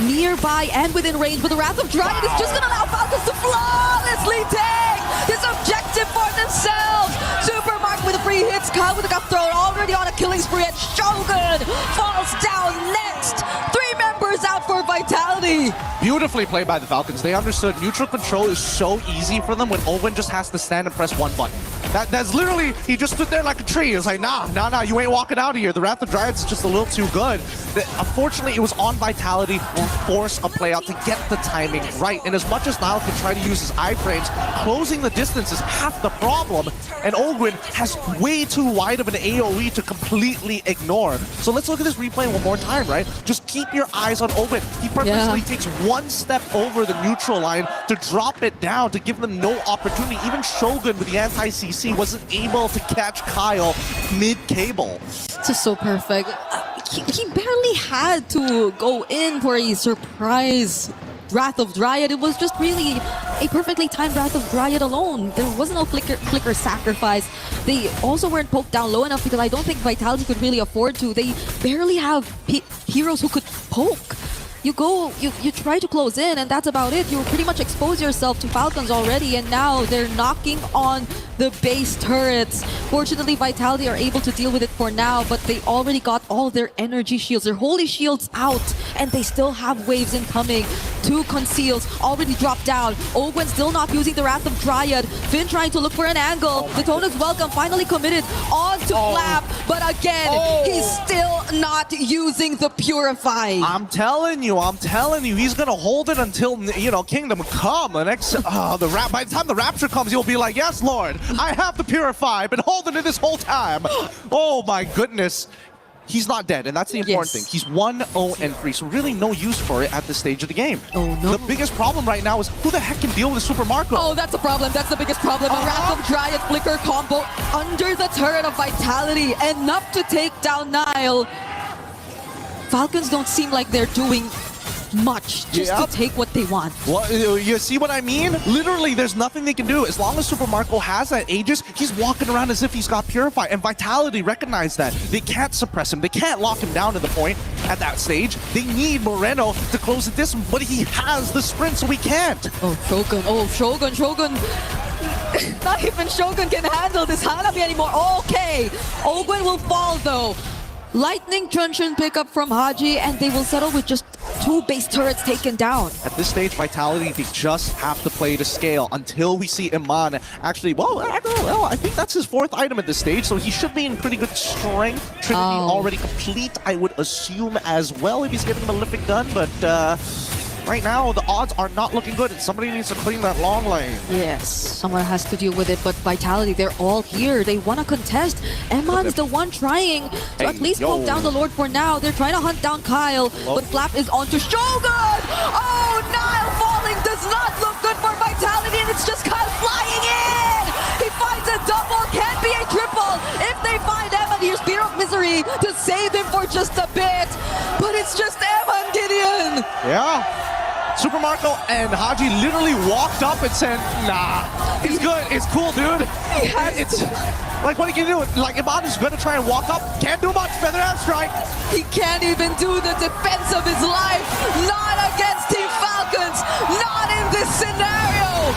Speaker 4: Nearby and within range, but the Wrath of Dryad is just gonna allow Falcons to flawlessly take this objective for themselves. Super Mark with the free hits, Kyle with the cutthroat, already on a killing spree, and Shogun falls down next. 3 members out for Vitality.
Speaker 3: Beautifully played by the Falcons. They understood neutral control is so easy for them when Owen just has to stand and press 1 button. That's literally, he just stood there like a tree. It's like, nah, you ain't walking out of here. The Wrath of Dryads is just a little too good. Unfortunately, it was on Vitality to force a play out to get the timing right. And as much as Nile can try to use his iframes, closing the distance is half the problem. And Ogwin has way too wide of an AoE to completely ignore. So let's look at this replay one more time, right? Just keep your eyes on Ogwin. He purposely takes 1 step over the neutral line to drop it down, to give them no opportunity. Even Shogun with the anti-CC wasn't able to catch Kyle mid-cable.
Speaker 4: This is so perfect. He barely had to go in for a surprise Wrath of Dryad. It was just really a perfectly timed Wrath of Dryad alone. There was no flicker sacrifice. They also weren't poked down low enough because I don't think Vitality could really afford to. They barely have heroes who could poke. You try to close in, and that's about it. You pretty much expose yourself to Falcons already, and now they're knocking on the base turrets. Fortunately, Vitality are able to deal with it for now, but they already got all their energy shields, their holy shields out, and they still have waves incoming. 2 conceals already dropped down. Ogwen still not using the Wrath of Dryad. Finn trying to look for an angle. Daytona's Welcome finally committed onto Flap, but again, he's still not using the Purify.
Speaker 3: I'm telling you, he's gonna hold it until, you know, Kingdom Come. By the time the Rapture comes, he'll be like, yes, Lord, I have the Purify. I've been holding it this whole time. Oh my goodness. He's not dead, and that's the important thing. He's 1-0-3, so really no use for it at this stage of the game.
Speaker 4: Oh, no.
Speaker 3: The biggest problem right now is who the heck can deal with Super Marco?
Speaker 4: Oh, that's a problem. That's the biggest problem. A Wrath of Dryad Flicker combo under the turret of Vitality. Enough to take down Nile. Falcons don't seem like they're doing much just to take what they want.
Speaker 3: Well, you see what I mean? Literally, there's nothing they can do. As long as Super Marco has that Aegis, he's walking around as if he's got Purify, and Vitality recognize that. They can't suppress him. They can't lock him down to the point at that stage. They need Moreno to close the distance, but he has the sprint, so he can't.
Speaker 4: Oh, Shogun. Oh, Shogun. Not even Shogun can handle this Hanabi anymore. Okay. Ogwen will fall, though. Lightning Truncheon pickup from Haji, and they will settle with just 2 base turrets taken down.
Speaker 3: At this stage, Vitality, they just have to play to scale until we see Iman actually, I think that's his 4th item at this stage, so he should be in pretty good strength. Trinity already complete, I would assume, as well, if he's getting a Malefic gun, but right now, the odds are not looking good, and somebody needs to clean that long lane.
Speaker 4: Yes, someone has to deal with it, but Vitality, they're all here. They want to contest. Eman's the one trying to at least poke down the Lord for now. They're trying to hunt down Kyle, but Flap is onto Shogun! Oh, Nile falling does not look good for Vitality, and it's just Kyle flying in! He finds a double, can't be a triple. If they find Eman, here's Spear of Misery to save him for just a bit, but it's just Eman, Gideon!
Speaker 3: Yeah. Super Marco and Haji literally walked up and said, nah, it's good, it's cool, dude. It's like, what he can do? Like, Iman is gonna try and walk up, can't do much, Feather Hand Strike.
Speaker 4: He can't even do the defense of his life. Not against Team Falcons, not in this scenario.